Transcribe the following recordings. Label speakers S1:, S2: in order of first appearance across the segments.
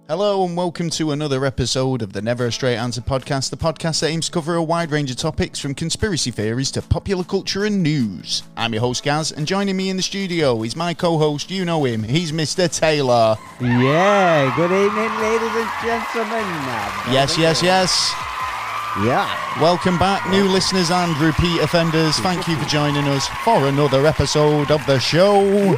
S1: Hello and welcome to another episode of the Never a Straight Answer podcast, the podcast that aims to cover a wide range of topics from conspiracy theories to popular culture and news. I'm your host Gaz, and joining me in the studio is my co-host, you know him, he's Mr. Taylor.
S2: Yeah, good evening ladies and gentlemen.
S1: Yes.
S2: Yeah.
S1: Welcome back, new listeners and repeat offenders. Thank you for joining us for another episode of the show.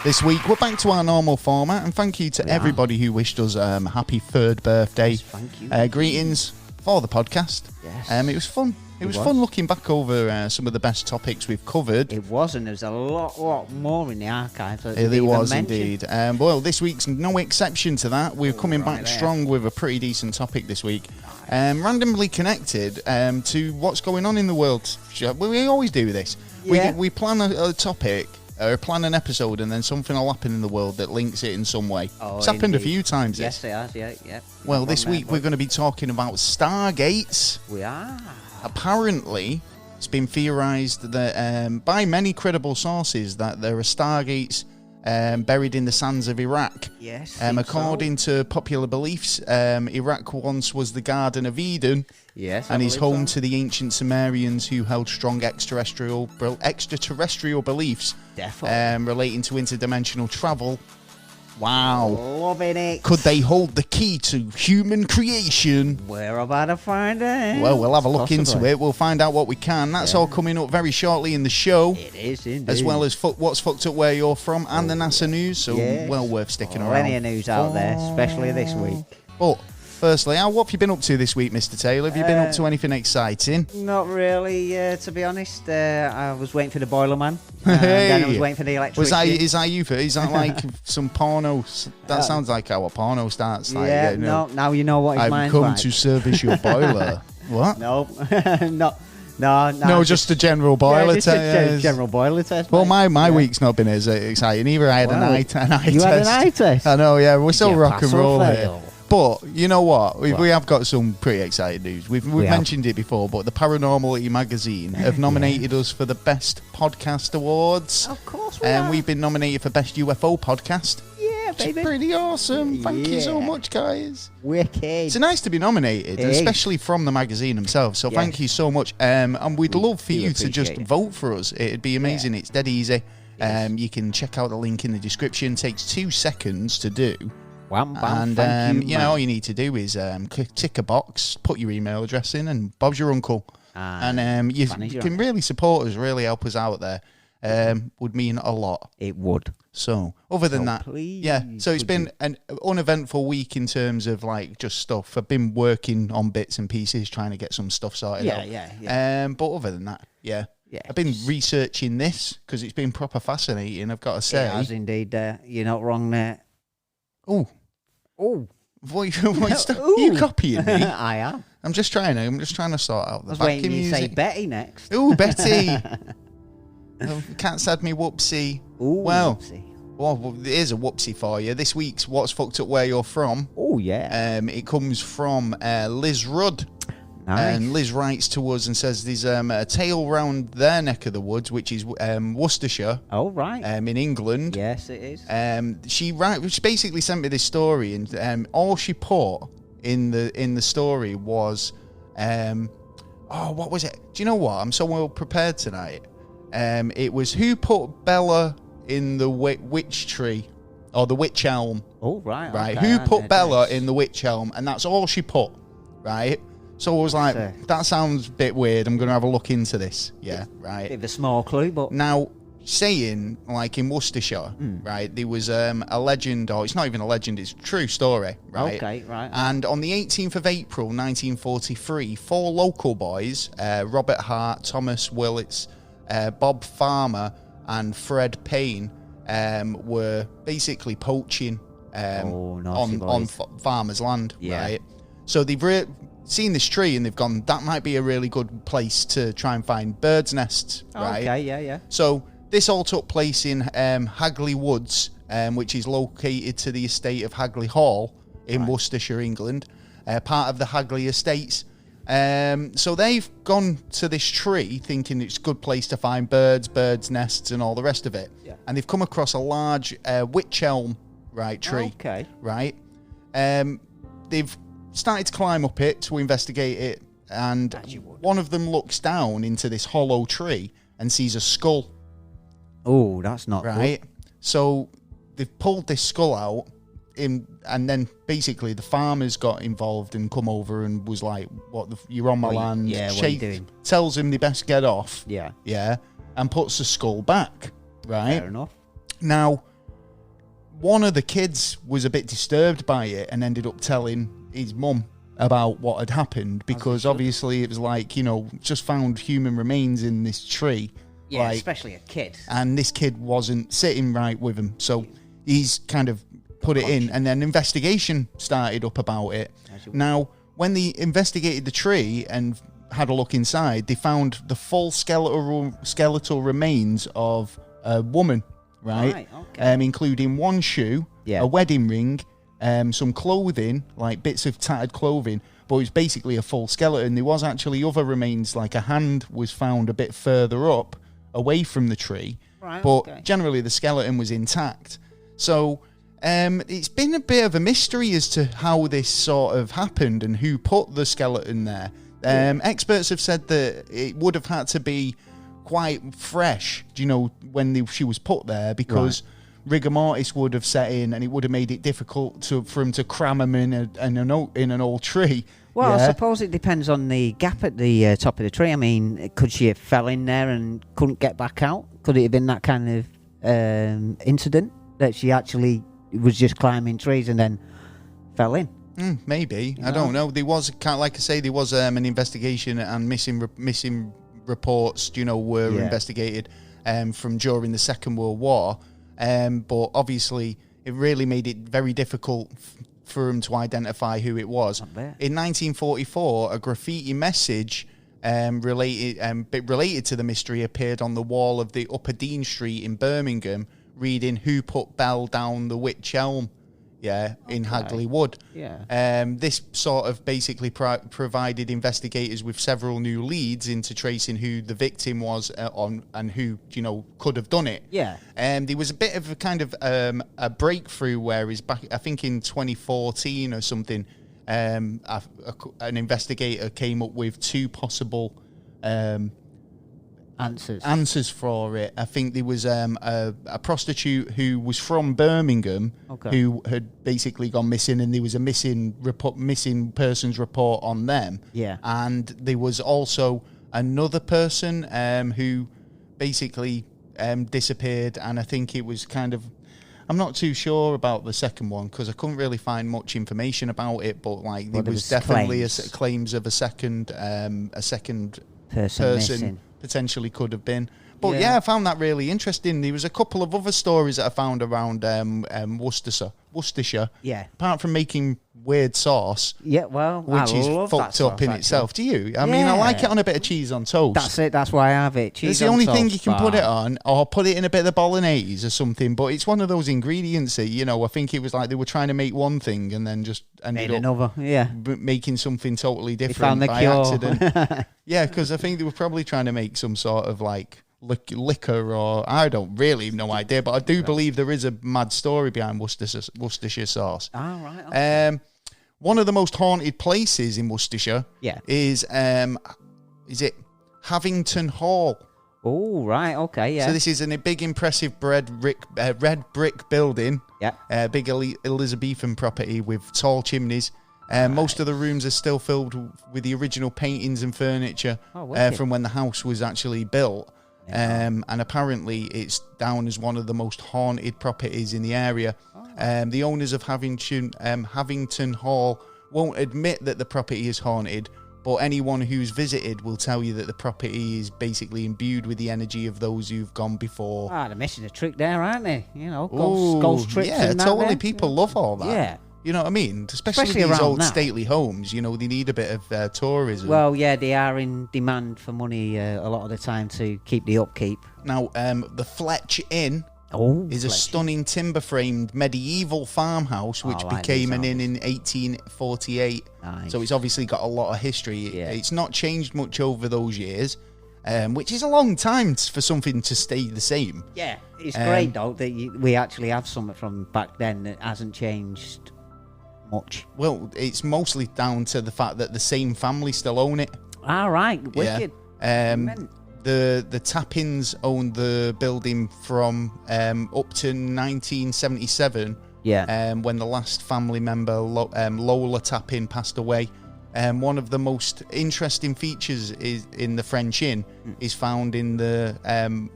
S1: This week, we're back to our normal format, and thank you to everybody who wished us happy third birthday.
S2: Yes, thank you.
S1: Greetings for the podcast.
S2: Yes.
S1: It was fun. It was fun looking back over some of the best topics we've covered.
S2: It was, and there's a lot more in the archives.
S1: There was indeed. Well, this week's no exception to that. We're coming back strong with a pretty decent topic this week. Randomly connected to what's going on in the world. We always do this.
S2: Yeah.
S1: We plan a topic, or plan an episode, and then something will happen in the world that links it in some way. It's happened a few times.
S2: Yes, it has, yeah.
S1: Well, this week we're going to be talking about Stargates.
S2: We are.
S1: Apparently, it's been theorized that by many credible sources that there are Stargates buried in the sands of Iraq.
S2: Yes.
S1: According to popular beliefs, Iraq once was the Garden of Eden.
S2: Yes.
S1: And is home to the ancient Sumerians who held strong extraterrestrial beliefs.
S2: Definitely.
S1: Relating to interdimensional travel. Wow.
S2: Loving it.
S1: Could they hold the key to human creation?
S2: We're about to find out.
S1: Well, we'll have a look into it. We'll find out what we can. That's all coming up very shortly in the show.
S2: It is indeed.
S1: As well as what's fucked up where you're from and the NASA news. So well worth sticking around.
S2: Plenty of news out there, especially this week.
S1: But firstly, what have you been up to this week, Mr. Taylor? Have you been up to anything exciting?
S2: Not really, to be honest. I was waiting for the boiler man. Then I was waiting for the electrician.
S1: Is that like some porno? That sounds like how a porno starts. Like,
S2: no, now you know what his
S1: I've
S2: mind's
S1: come
S2: like.
S1: to service your boiler. What?
S2: No, no,
S1: just a general boiler test.
S2: General boiler test.
S1: Well, my week's not been as exciting either. I had an eye test.
S2: You had an eye test?
S1: I know, yeah. We're still rock and roll here.
S2: Fail?
S1: But you know what? We have got some pretty exciting news. We've mentioned it before, but the Paranormal magazine have nominated us for the Best Podcast Awards.
S2: Of course we have.
S1: We've been nominated for Best UFO Podcast.
S2: Yeah, baby.
S1: It's pretty awesome. Thank you so much, guys.
S2: Wicked.
S1: It's nice to be nominated, especially from the magazine themselves. So thank you so much. And we'd love for you to just vote for us. It'd be amazing. Yeah. It's dead easy. Yes. You can check out the link in the description. It takes 2 seconds to do. And all you need to do is tick a box, put your email address in, and Bob's your uncle. And you can really support us, really help us out there. Would mean a lot.
S2: It would.
S1: So, other than that,
S2: please,
S1: so it's been an uneventful week in terms of like just stuff. I've been working on bits and pieces, trying to get some stuff sorted out.
S2: Yeah.
S1: But other than that, I've been researching this because it's been proper fascinating, I've got to say.
S2: It has indeed. You're not wrong there.
S1: Oh. What are you copying me?
S2: I am.
S1: I'm just trying to sort out the backing music.
S2: You say Betty next.
S1: Ooh, Betty. Cat's had me whoopsie.
S2: Ooh,
S1: well,
S2: whoopsie.
S1: Well, here's a whoopsie for you. This week's What's Fucked Up Where You're From.
S2: Oh, yeah.
S1: It comes from Liz Rudd.
S2: Nice. And
S1: Liz writes to us and says there's a tale round their neck of the woods, which is Worcestershire.
S2: Oh, right.
S1: In England.
S2: Yes, it is.
S1: She basically sent me this story, and all she put in the story was, what was it? Do you know what? I'm so well prepared tonight. It was who put Bella in the witch tree, or the witch elm.
S2: Oh, right.
S1: Right.
S2: Okay,
S1: Who put Bella in the witch elm? And that's all she put. Right. So I was like, that sounds a bit weird. I'm going to have a look into this. Yeah, right.
S2: Bit of a small clue, but...
S1: Now, saying, like in Worcestershire, right, there was a legend, or it's not even a legend, it's a true story, right?
S2: Okay, right.
S1: And on the 18th of April, 1943, 4 local boys, Robert Hart, Thomas Willits, Bob Farmer, and Fred Payne, were basically poaching on farmers' land, right? So they've seen this tree and they've gone, that might be a really good place to try and find birds' nests, right?
S2: Okay, yeah.
S1: So this all took place in Hagley Woods, which is located to the estate of Hagley Hall in Worcestershire, England, part of the Hagley Estates. So they've gone to this tree thinking it's a good place to find birds' nests and all the rest of it. Yeah. And they've come across a large wych elm, tree.
S2: Okay.
S1: Right? they've started to climb up it to investigate it, and one of them looks down into this hollow tree and sees a skull.
S2: Oh, that's not
S1: right. Good. So they've pulled this skull out, and then basically the farmers got involved and come over and was like, you're on my land.
S2: Yeah, what are you doing?
S1: Tells him they best get off.
S2: Yeah.
S1: Yeah, and puts the skull back. Right.
S2: Fair enough.
S1: Now, one of the kids was a bit disturbed by it and ended up telling his mum about what had happened, because obviously it was like, just found human remains in this tree.
S2: Yeah, especially a kid.
S1: And this kid wasn't sitting right with him. So he's kind of put it in, and then investigation started up about it. Now, when they investigated the tree and had a look inside, they found the full skeletal remains of a woman, right? Okay. Including one shoe, a wedding ring, some clothing, like bits of tattered clothing, but it was basically a full skeleton. There was actually other remains, like a hand was found a bit further up, away from the tree, but generally the skeleton was intact. So it's been a bit of a mystery as to how this sort of happened and who put the skeleton there. Experts have said that it would have had to be quite fresh, when she was put there, because rigor mortis would have set in, and it would have made it difficult for him to cram them in an old tree.
S2: Well, I suppose it depends on the gap at the top of the tree. I mean, could she have fell in there and couldn't get back out? Could it have been that kind of incident that she actually was just climbing trees and then fell in?
S1: Maybe. I don't know. There was, like I say, there was an investigation, and missing reports, were investigated from during the Second World War. But obviously, it really made it very difficult for him to identify who it was. In 1944, a graffiti message related to the mystery appeared on the wall of the Upper Dean Street in Birmingham, reading, "Who put Bell down the witch elm?" In Hagley Wood. This sort of basically provided investigators with several new leads into tracing who the victim was and who, could have done it. There was a bit of a kind of a breakthrough where he's back, I think in 2014 or something, an investigator came up with two possible answers for it. I think there was a prostitute who was from Birmingham who had basically gone missing, and there was a missing persons report on them. And there was also another person who basically disappeared, and I think it was kind of, I'm not too sure about the second one because I couldn't really find much information about it, but like there was definitely claims of a second person missing. Potentially could have been. But I found that really interesting. There was a couple of other stories that I found around Worcestershire. Apart from making weird sauce. Which is fucked up in itself. Do you? I mean, I like it on a bit of cheese on toast.
S2: That's it. That's why I have it. Cheese.
S1: It's the only thing you can put it on, or put it in a bit of bolognese or something. But it's one of those ingredients that, I think it was like they were trying to make one thing and then just ended up
S2: another.
S1: Making something totally different by accident. Because I think they were probably trying to make some sort of like liquor, or I don't really no idea, but I do believe there is a mad story behind Worcestershire sauce.
S2: Okay.
S1: One of the most haunted places in Worcestershire is it Havington Hall?
S2: Oh, right, okay,
S1: So this is a big, impressive red brick building, big Elizabethan property with tall chimneys. Most of the rooms are still filled with the original paintings and furniture from when the house was actually built. And apparently it's down as one of the most haunted properties in the area. The owners of Havington Hall won't admit that the property is haunted, but anyone who's visited will tell you that the property is basically imbued with the energy of those who've gone before.
S2: They're missing a trick there, aren't they? Ghost trips.
S1: Yeah, totally. People love all that. Yeah. You know what I mean? Especially these old stately homes, they need a bit of tourism.
S2: Well, they are in demand for money a lot of the time to keep the upkeep.
S1: Now, the Fletcher Inn is a stunning timber-framed medieval farmhouse which became an inn in 1848. Nice. So it's obviously got a lot of history. It's not changed much over those years, which is a long time for something to stay the same.
S2: Yeah, it's great, though, that we actually have something from back then that hasn't changed much.
S1: Well, it's mostly down to the fact that the same family still own it.
S2: All right, wicked.
S1: Yeah. The Tappins owned the building from up to 1977.
S2: Yeah.
S1: When the last family member, Lola Tappin, passed away. One of the most interesting features is in the French Inn is found in the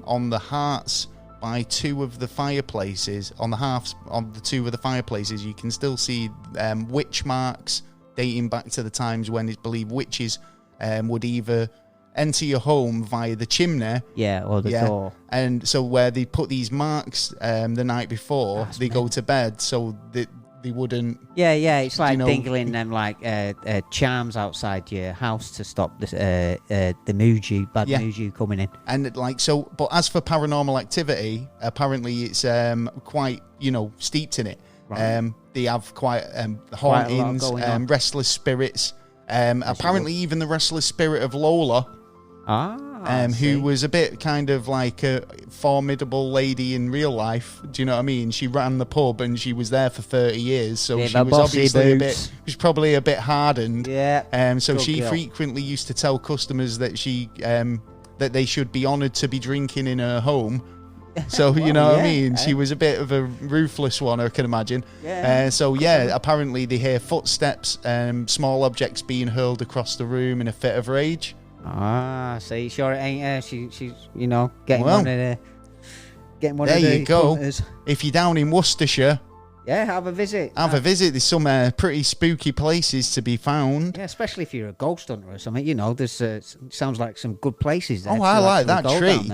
S1: on the hearts by two of the fireplaces. On the halves on the two of the fireplaces, you can still see witch marks dating back to the times when it's believed witches would either enter your home via the chimney,
S2: or the door.
S1: And so where they put these marks the night before they go to bed, so that they wouldn't.
S2: It's like dingling them like charms outside your house to stop the Muju, bad Muju coming in.
S1: And like so, but as for paranormal activity, apparently it's quite steeped in it. Right. They have quite hauntings, restless spirits. Apparently even the restless spirit of Lola. Who was a bit kind of like a formidable lady in real life. Do you know what I mean? She ran the pub and she was there for 30 years, so she was obviously was probably a bit hardened. So she frequently used to tell customers that that they should be honoured to be drinking in her home. So what I mean? She was a bit of a ruthless one, I can imagine. Apparently they hear footsteps, small objects being hurled across the room in a fit of rage.
S2: See, sure it ain't her. She's getting one of the.
S1: There you go. Hunters. If you're down in Worcestershire,
S2: have a visit.
S1: Have a visit. There's some pretty spooky places to be found.
S2: Yeah, especially if you're a ghost hunter or something. There's sounds like some good places there.
S1: Oh, I like that tree.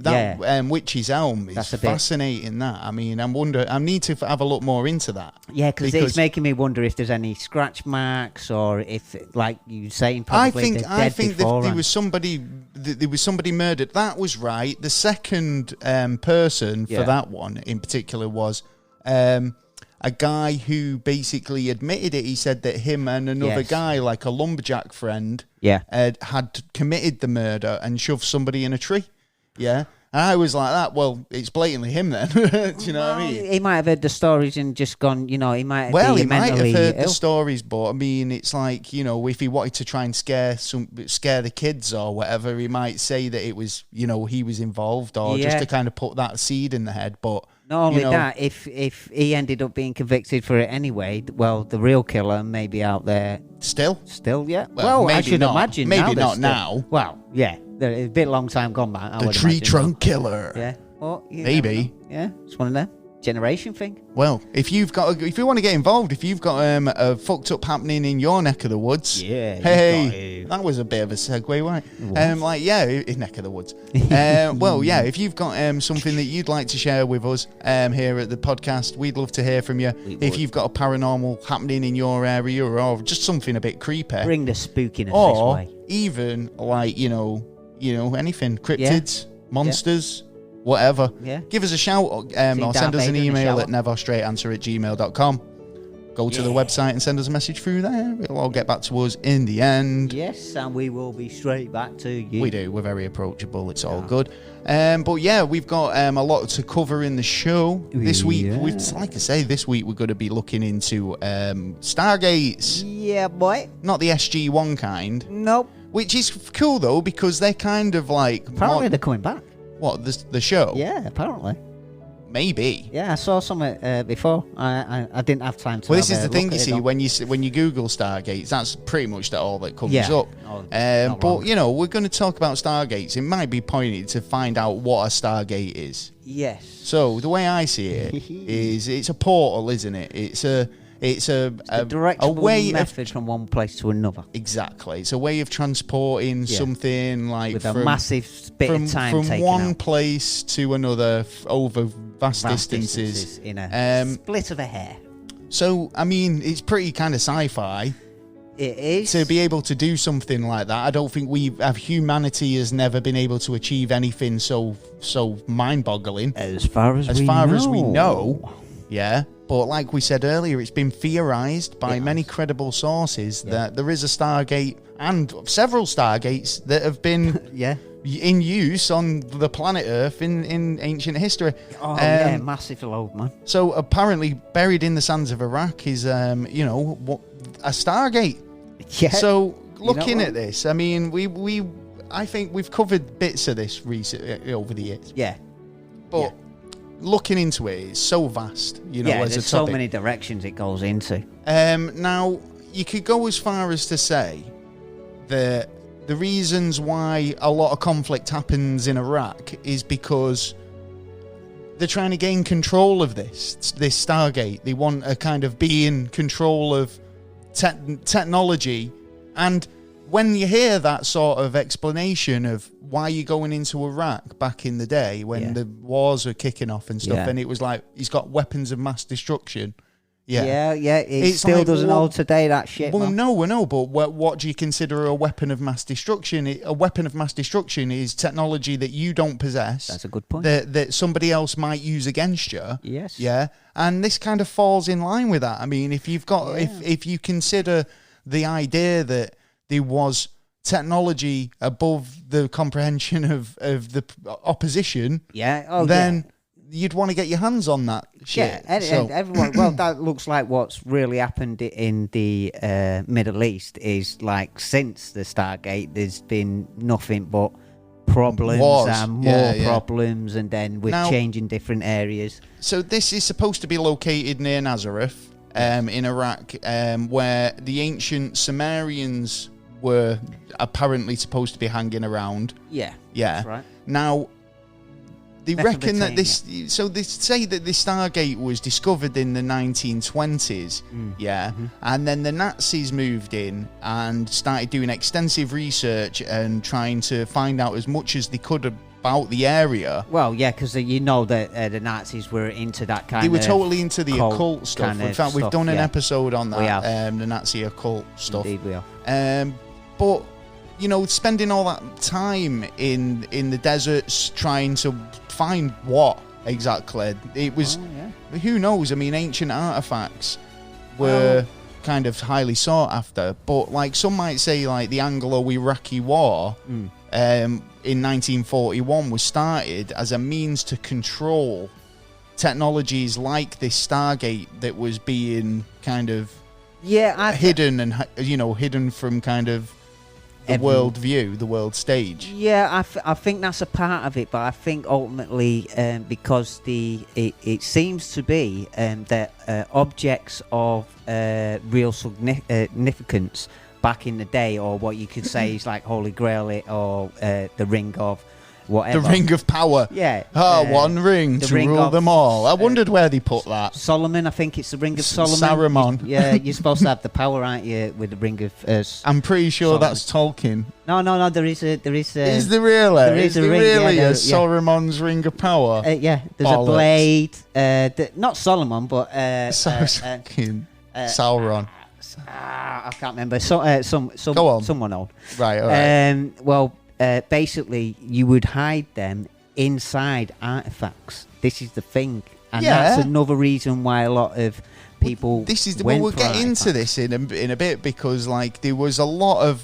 S1: That Witch's Elm is fascinating. That I wonder. I need to have a look more into that.
S2: Yeah, because it's making me wonder if there's any scratch marks or if, like you saying, probably
S1: I think that there was somebody murdered. That was right. The second person for that one in particular was. A guy who basically admitted it. He said that him and another guy, like a lumberjack friend, had committed the murder and shoved somebody in a tree. Yeah. And I was like that. Well, it's blatantly him then. Do you know what I mean?
S2: He might have heard the stories and just gone, he might
S1: have heard the stories, but it's like, if he wanted to try and scare the kids or whatever, he might say that it was, he was involved or just to kind of put that seed in the head. But
S2: not only that, if he ended up being convicted for it anyway, well, the real killer may be out there.
S1: Still,
S2: yeah. Well, I should imagine.
S1: Maybe not now.
S2: Well, yeah. It's a bit long time gone back.
S1: The tree trunk killer.
S2: Yeah. Well,
S1: maybe.
S2: Yeah. It's one of them. Generation thing.
S1: Well, if you want to get involved, if you've got a fucked up happening in your neck of the woods, hey, that was a bit of a segue, right? In neck of the woods. If you've got something that you'd like to share with us here at the podcast, we'd love to hear from you. If you've got a paranormal happening in your area or just something a bit creepy,
S2: bring the spookiness
S1: or
S2: this way.
S1: Even anything, cryptids, monsters. Whatever. Yeah. Give us a shout or send us an email at neverstraightanswer@gmail.com. Go to the website and send us a message through there. It'll all get back to us in the end.
S2: Yes, and we will be straight back to you.
S1: We do. We're very approachable. It's all good. We've got a lot to cover in the show this week. This week we're going to be looking into Stargates.
S2: Yeah, boy.
S1: Not the SG-1 kind.
S2: Nope.
S1: Which is cool, though, because they're kind of like...
S2: Apparently they're coming back.
S1: What, the show?
S2: Yeah, apparently.
S1: Maybe.
S2: Yeah, I saw some before. I didn't have time to.
S1: Well, this is the thing, you see, when you Google Stargates, that's pretty much all that comes up. But we're going to talk about Stargates. It might be pointed to find out what a Stargate is.
S2: Yes.
S1: So the way I see it is, it's a portal, isn't it? It's a
S2: way method from one place to another.
S1: Exactly. It's a way of transporting something like
S2: with a massive bit of time
S1: from one place to another over vast distances
S2: in a split of a hair.
S1: So, it's pretty kind of sci-fi.
S2: It is.
S1: To be able to do something like that. I don't think humanity has never been able to achieve anything so mind-boggling.
S2: As far as we know.
S1: Yeah. But like we said earlier, it's been theorized by many credible sources that there is a Stargate and several Stargates that have been in use on the planet Earth in ancient history.
S2: Oh, yeah, massive load, man.
S1: So apparently buried in the sands of Iraq is, a Stargate.
S2: Yeah.
S1: So looking at this, I mean, I think we've covered bits of this recently over the years.
S2: Yeah.
S1: But looking into it, it's so vast, as
S2: there's
S1: a
S2: so
S1: topic.
S2: many directions it goes into.
S1: Now, you could go as far as to say that the reasons why a lot of conflict happens in Iraq is because they're trying to gain control of this Stargate. They want to kind of be in control of technology. And when you hear that sort of explanation of why you're going into Iraq back in the day when the wars were kicking off and stuff, and it was like, he's got weapons of mass destruction.
S2: Yeah. It still doesn't hold today, that shit.
S1: Well,
S2: man.
S1: no, but what do you consider a weapon of mass destruction? A weapon of mass destruction is technology that you don't possess.
S2: That's a good point.
S1: That somebody else might use against you.
S2: Yes.
S1: Yeah, and this kind of falls in line with that. I mean, if you've got, if you consider the idea that there was technology above the comprehension of the opposition, then you'd want to get your hands on that shit.
S2: Yeah, and everyone. Well, that looks like what's really happened in the Middle East is like since the Stargate, there's been nothing but problems and more problems, and then we're changing different areas. So
S1: this is supposed to be located near Nazareth, in Iraq, where the ancient Sumerians were apparently supposed to be hanging around.
S2: Yeah, that's right.
S1: Now, they reckon that they say that the Stargate was discovered in the 1920s, and then the Nazis moved in and started doing extensive research and trying to find out as much as they could about the area.
S2: Well, yeah, because that the Nazis were into that kind of...
S1: They were totally into the occult stuff. In fact, we've done an episode on that,
S2: we have.
S1: the Nazi occult stuff.
S2: Indeed we have.
S1: But, spending all that time in the deserts trying to find what exactly, it was, who knows? I mean, ancient artifacts were kind of highly sought after, but like some might say, like the Anglo-Iraqi War in 1941 was started as a means to control technologies like this Stargate that was being kind of hidden and hidden from kind of the world view, the world stage.
S2: Yeah, I think that's a part of it, but I think ultimately because it seems to be that objects of real significance back in the day, or what you could say is like Holy Grail or the Ring of whatever.
S1: The Ring of Power.
S2: Yeah.
S1: One ring to rule them all. I wondered where they put that.
S2: Solomon, I think it's the Ring of Solomon.
S1: Saruman.
S2: You're supposed to have the power, aren't you, with the Ring of
S1: I'm pretty sure
S2: Solomon.
S1: That's Tolkien.
S2: No, there is
S1: is there really?
S2: There is a ring,
S1: really Saruman's Ring of Power?
S2: There's a blade. Not Solomon, but...
S1: Sauron.
S2: I can't remember. Go on. Someone old.
S1: Right, all right.
S2: Basically, you would hide them inside artifacts. This is the thing. And that's another reason why a lot of people
S1: we'll get into this in a bit, because like there was a lot of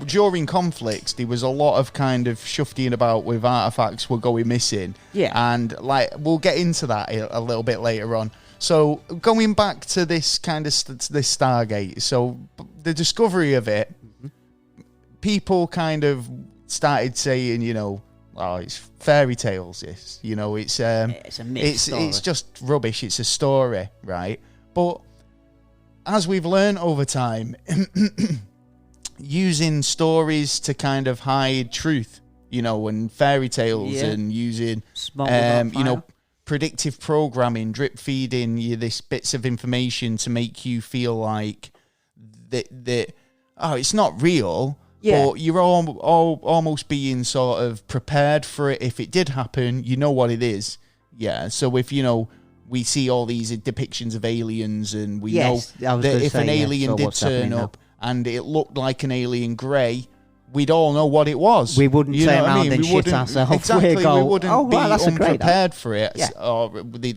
S1: during conflicts there was a lot of kind of shufting about with artifacts were going missing, and like we'll get into that a little bit later on. So going back to this kind of this Stargate, so the discovery of it, people kind of started saying, it's fairy tales. It's it's a myth story. It's just rubbish. It's a story, right? But as we've learned over time, using stories to kind of hide truth, and fairy tales, and using predictive programming, drip feeding you this bits of information to make you feel like that it's not real. Yeah. But you're almost being sort of prepared for it. If it did happen, you know what it is. Yeah. So if, we see all these depictions of aliens and we know that if an alien did turn up and it looked like an alien grey, we'd all know what it was.
S2: We wouldn't say around and shit ourselves.
S1: Exactly. We wouldn't be unprepared for it.
S2: Yeah.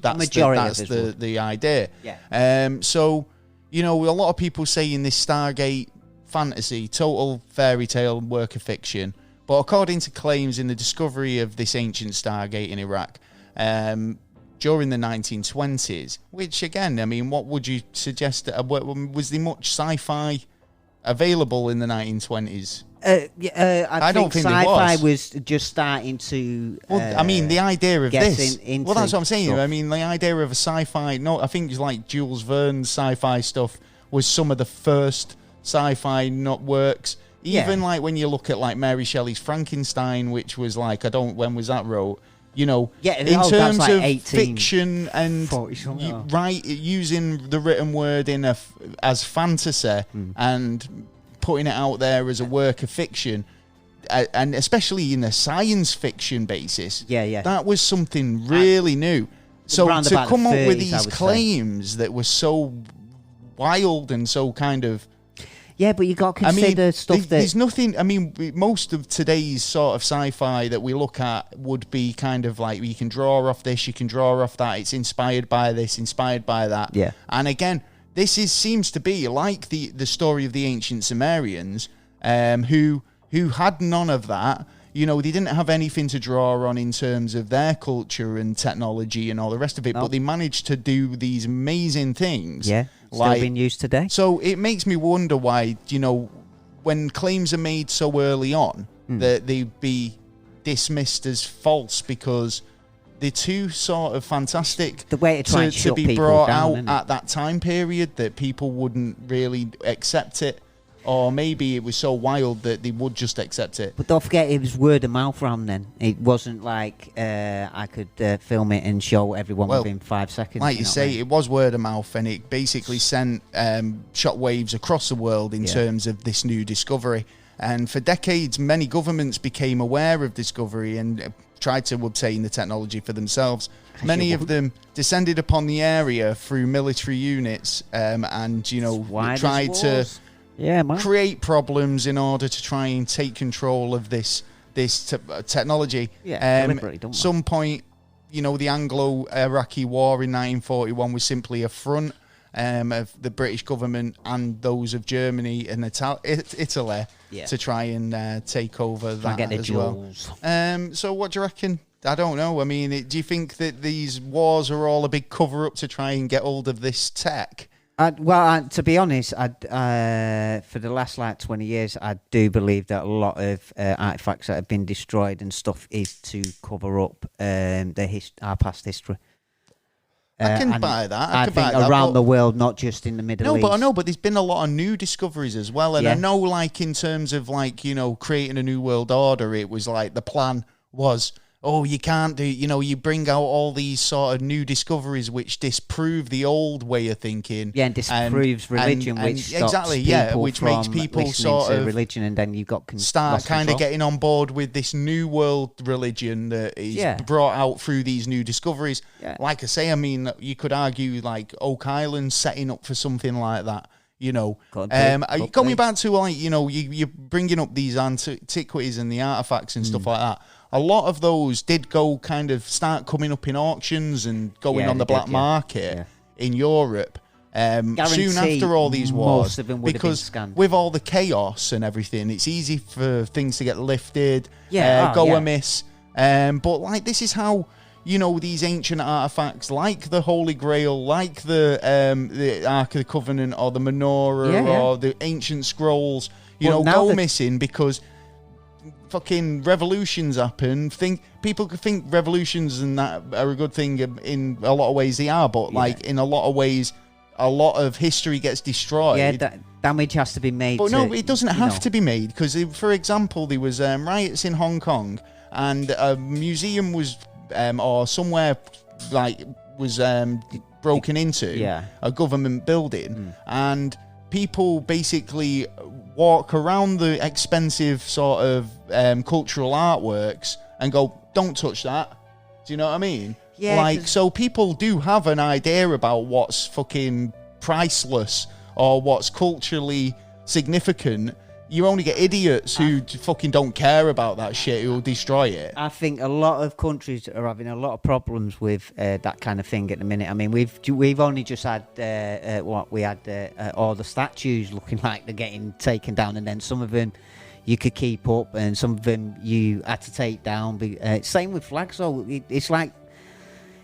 S1: That's the idea.
S2: Yeah.
S1: So, a lot of people saying this Stargate fantasy, total fairy tale work of fiction, But according to claims in the discovery of this ancient Stargate in Iraq during the 1920s, which again, I mean, what would you suggest? Was there much sci-fi available in the 1920s?
S2: I don't think sci-fi was just starting to.
S1: Well, I mean, the idea of this. Well, that's what I'm saying.
S2: Stuff.
S1: I mean, the idea of a sci-fi. No, I think it's like Jules Verne's sci-fi stuff was some of the first sci-fi works. Even like when you look at like Mary Shelley's Frankenstein, which was like when was that wrote? You know, in terms of fiction and using the written word as fantasy and putting it out there as a work of fiction, and especially in a science fiction basis, that was something really new. So to come up with these claims that were so wild and so kind of...
S2: Yeah, but you got to consider stuff that...
S1: There's nothing... I mean, most of today's sort of sci-fi that we look at would be kind of like, you can draw off this, you can draw off that, it's inspired by this, inspired by that.
S2: Yeah.
S1: And again, this seems to be like the story of the ancient Sumerians, who had none of that. You know, they didn't have anything to draw on in terms of their culture and technology and all the rest of it, but they managed to do these amazing things.
S2: Yeah, still being used today.
S1: So it makes me wonder why, you know, when claims are made so early on, that they be dismissed as false because they're too sort of fantastic
S2: the way to
S1: be brought out at that time period that people wouldn't really accept it. Or maybe it was so wild that they would just accept it.
S2: But don't forget, it was word of mouth round then. It wasn't like I could film it and show everyone within 5 seconds.
S1: Like you say, it was word of mouth, and it basically sent shockwaves across the world in terms of this new discovery. And for decades, many governments became aware of discovery and tried to obtain the technology for themselves. Many of them descended upon the area through military units and, you know, tried to... create problems in order to try and take control of this technology. Some point, you know, the Anglo-Iraqi War in 1941 was simply a front of the British government and those of Germany and Italy to try and take over that as well. So what do you reckon? I don't know. I mean, do you think that these wars are all a big cover-up to try and get hold of this tech?
S2: To be honest, for the last 20 years, I do believe that a lot of artifacts that have been destroyed and stuff is to cover up our past history.
S1: I can buy that.
S2: I think around the world, not just in the Middle East.
S1: No, but I know, but there's been a lot of new discoveries as well. And I know, like, in terms of, like, you know, creating a new world order, it was like the plan was... you can't do, you know, you bring out all these sort of new discoveries which disprove the old way of thinking.
S2: Yeah, and disproves religion, which stops
S1: which makes people sort of
S2: religion, and then you've got
S1: start kind of getting on board with this new world religion that is brought out through these new discoveries. Yeah. Like I say, I mean, you could argue like Oak Island setting up for something like that. You know, coming back to, like, you know, you're bringing up these antiquities and the artifacts and stuff like that. A lot of those did go kind of start coming up in auctions and going on the black market in Europe soon after all these wars. Because with all the chaos and everything, it's easy for things to get lifted, go amiss. But like, this is how, you know, these ancient artifacts, like the Holy Grail, like the Ark of the Covenant or the Menorah or the ancient scrolls, go missing because fucking revolutions happen. People could think revolutions and that are a good thing in a lot of ways. They are, but like in a lot of ways, a lot of history gets destroyed.
S2: Yeah, damage has to be made.
S1: But no, it doesn't have to be made, because, for example, there was riots in Hong Kong, and a museum was or somewhere like was broken into, a government building, and people basically walk around the expensive sort of cultural artworks and go, don't touch that. Do you know what I mean? Yeah. Like, so people do have an idea about what's fucking priceless or what's culturally significant. You only get idiots who fucking don't care about that shit who will destroy it.
S2: I think a lot of countries are having a lot of problems with that kind of thing at the minute. I mean, we've only just had all the statues looking like they're getting taken down, and then some of them, you could keep up, and some of them you had to take down. Same with flags, though. It's like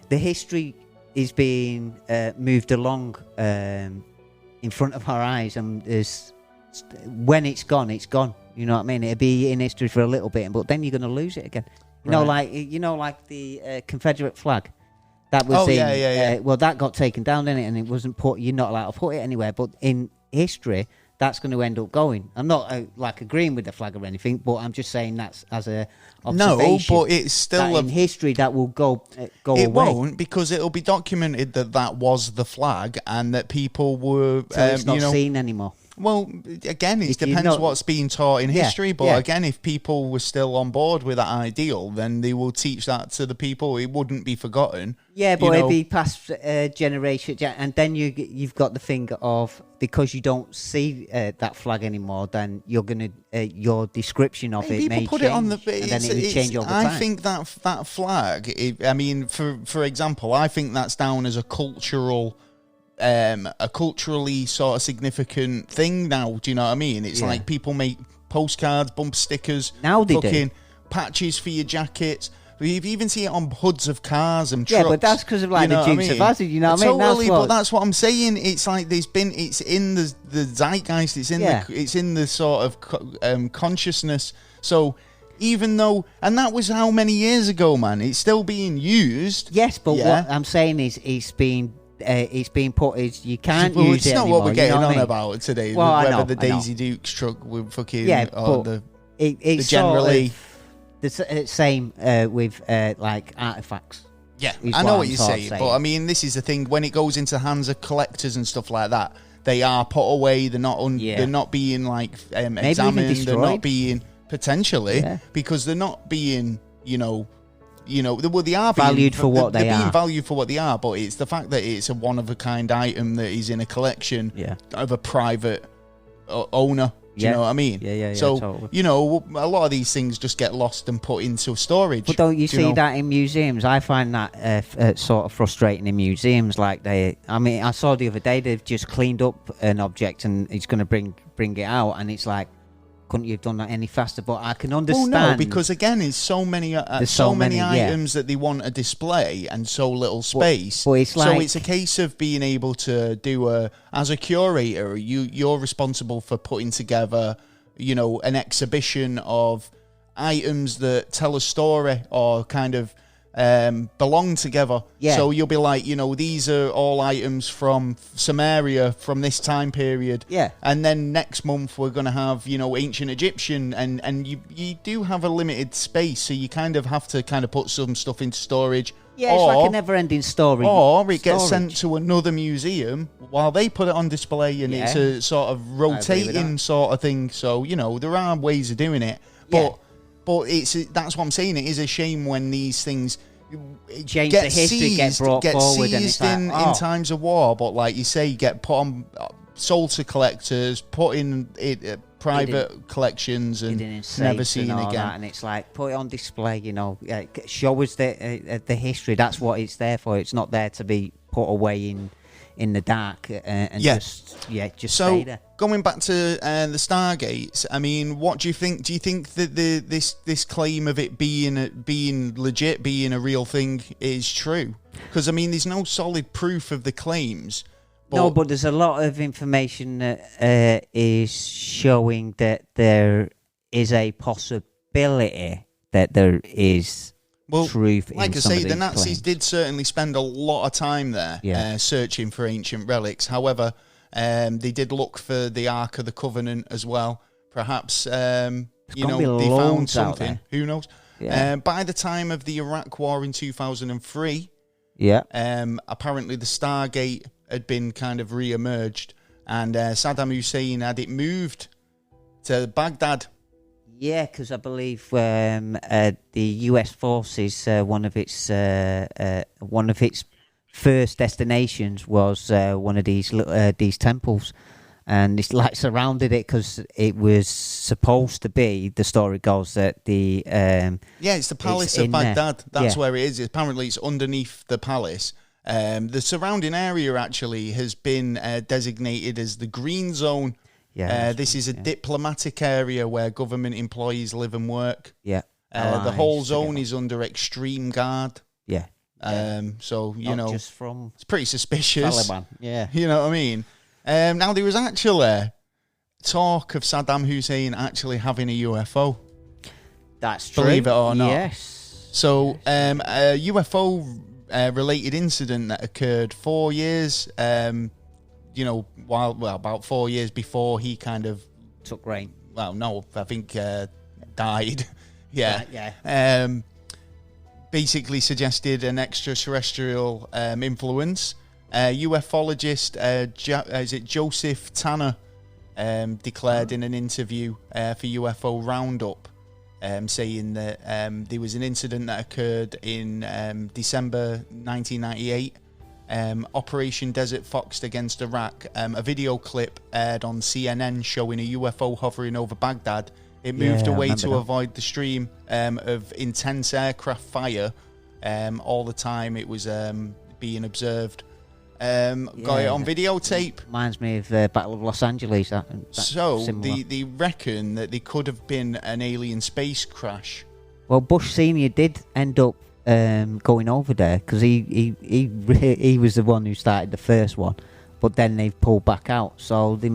S2: the history is being moved along in front of our eyes, and when it's gone, it's gone. You know what I mean? It'll be in history for a little bit, but then you're going to lose it again. You know, like the Confederate flag. That was well, that got taken down, didn't it? And it wasn't put. You're not allowed to put it anywhere. But in history, that's going to end up going. I'm not agreeing with the flag or anything, but I'm just saying that's as a observation.
S1: No, but it's still
S2: in history that will go away.
S1: It won't, because it'll be documented that was the flag and that people were.
S2: So it's not seen anymore.
S1: Well, again, it depends what's being taught in history. But again, if people were still on board with that ideal, then they will teach that to the people. It wouldn't be forgotten.
S2: Yeah, but it'd be passed generation, and then you've got the thing of, because you don't see that flag anymore, then you're gonna your description of it may
S1: put
S2: change,
S1: it on the,
S2: and then it will change over time.
S1: I think that flag. I mean, for example, I think that's down as a cultural. A culturally sort of significant thing now. Do you know what I mean? It's like people make postcards, bumper stickers,
S2: now they
S1: fucking patches for your jackets. You even see it on hoods of cars and trucks.
S2: Yeah, but that's because of the Dukes of Hazzard. You know what I mean?
S1: Totally, but that's what I'm saying. It's like it's in the zeitgeist. It's in the sort of consciousness. So. Even though, and that was how many years ago, man? It's still being used.
S2: Yes, but what I'm saying is it's being put is you can't use it anymore.
S1: It's not what we're getting on about today.
S2: Well,
S1: whether the Daisy Dukes truck with fucking
S2: it's
S1: generally
S2: the same with like artifacts.
S1: Yeah, I know what you're saying, but I mean, this is the thing. When it goes into hands of collectors and stuff like that, they are put away. They're not. They're not being like examined. They're not being potentially because they're not being. Well, they are
S2: valued for what they are.
S1: They're being valued for what they are, but it's the fact that it's a one-of-a-kind item that is in a collection of a private owner. Do you know what I mean?
S2: Yeah.
S1: So,
S2: totally.
S1: A lot of these things just get lost and put into storage.
S2: But don't you see that in museums? I find that sort of frustrating in museums. Like I saw the other day, they've just cleaned up an object and it's going to bring it out, and it's like, couldn't you have done that any faster? But I can understand.
S1: Well, no, because again, it's so many items that they want to display and so little space.
S2: But it's like,
S1: so it's a case of being able to do as a curator, you're responsible for putting together, an exhibition of items that tell a story or kind of belong together. So you'll be like, these are all items from Sumeria from this time period. And then next month we're going to have, ancient Egyptian, and you do have a limited space, so you kind of have to put some stuff into storage.
S2: Yeah, it's like a never-ending story.
S1: Or it gets sent to another museum while they put it on display, and it's a sort of rotating sort of thing. So, there are ways of doing it. But that's what I'm saying. It is a shame when these things
S2: change the history, get brought forward, and it's
S1: in times of war. But like you say, get put on, sold to collectors, put in private collections, and never seen again.
S2: That, and it's like, put it on display. Show us the history. That's what it's there for. It's not there to be put away in the dark and just stay there.
S1: Going back to the Stargates, I mean, what do you think? Do you think that this claim of it being legit, being a real thing, is true? Because I mean, there's no solid proof of the claims.
S2: But there's a lot of information that is showing that there is a possibility that there is. Truth
S1: like
S2: in
S1: I say, the Nazis
S2: claims.
S1: Did certainly spend a lot of time there searching for ancient relics. However, they did look for the Ark of the Covenant as well. Perhaps, they found something. Who knows? Yeah. By the time of the Iraq War in 2003, apparently the Stargate had been kind of re-emerged, and Saddam Hussein had it moved to Baghdad.
S2: Yeah, because I believe the U.S. forces, one of its first destinations was one of these temples, and it's like surrounded it because it was supposed to be. The story goes that
S1: it's the Palace of Baghdad. That's where it is. Apparently, it's underneath the palace. The surrounding area actually has been designated as the Green Zone.
S2: Yeah,
S1: this is a diplomatic area where government employees live and work.
S2: Yeah.
S1: The whole zone is under extreme guard.
S2: Yeah.
S1: So,
S2: just from
S1: it's pretty suspicious.
S2: Taliban. Yeah.
S1: You know what I mean? Now, there was actually talk of Saddam Hussein actually having a UFO.
S2: That's true.
S1: Believe it or not.
S2: Yes.
S1: So, a UFO related incident that occurred 4 years, about 4 years before he kind of
S2: took reign.
S1: Well, no, I think died. Yeah.
S2: Yeah.
S1: Basically suggested an extraterrestrial influence. UFologist, is it Joseph Tanner, declared in an interview for UFO Roundup, saying that there was an incident that occurred in December 1998, Operation Desert Fox against Iraq. A video clip aired on CNN showing a UFO hovering over Baghdad. It moved away to avoid the stream of intense aircraft fire. All the time it was being observed. Got it on videotape.
S2: Reminds me of the Battle of Los Angeles.
S1: So they reckon that they could have been an alien space crash.
S2: Well, Bush Senior did end up going over there because he was the one who started the first one, but then they've pulled back out. So that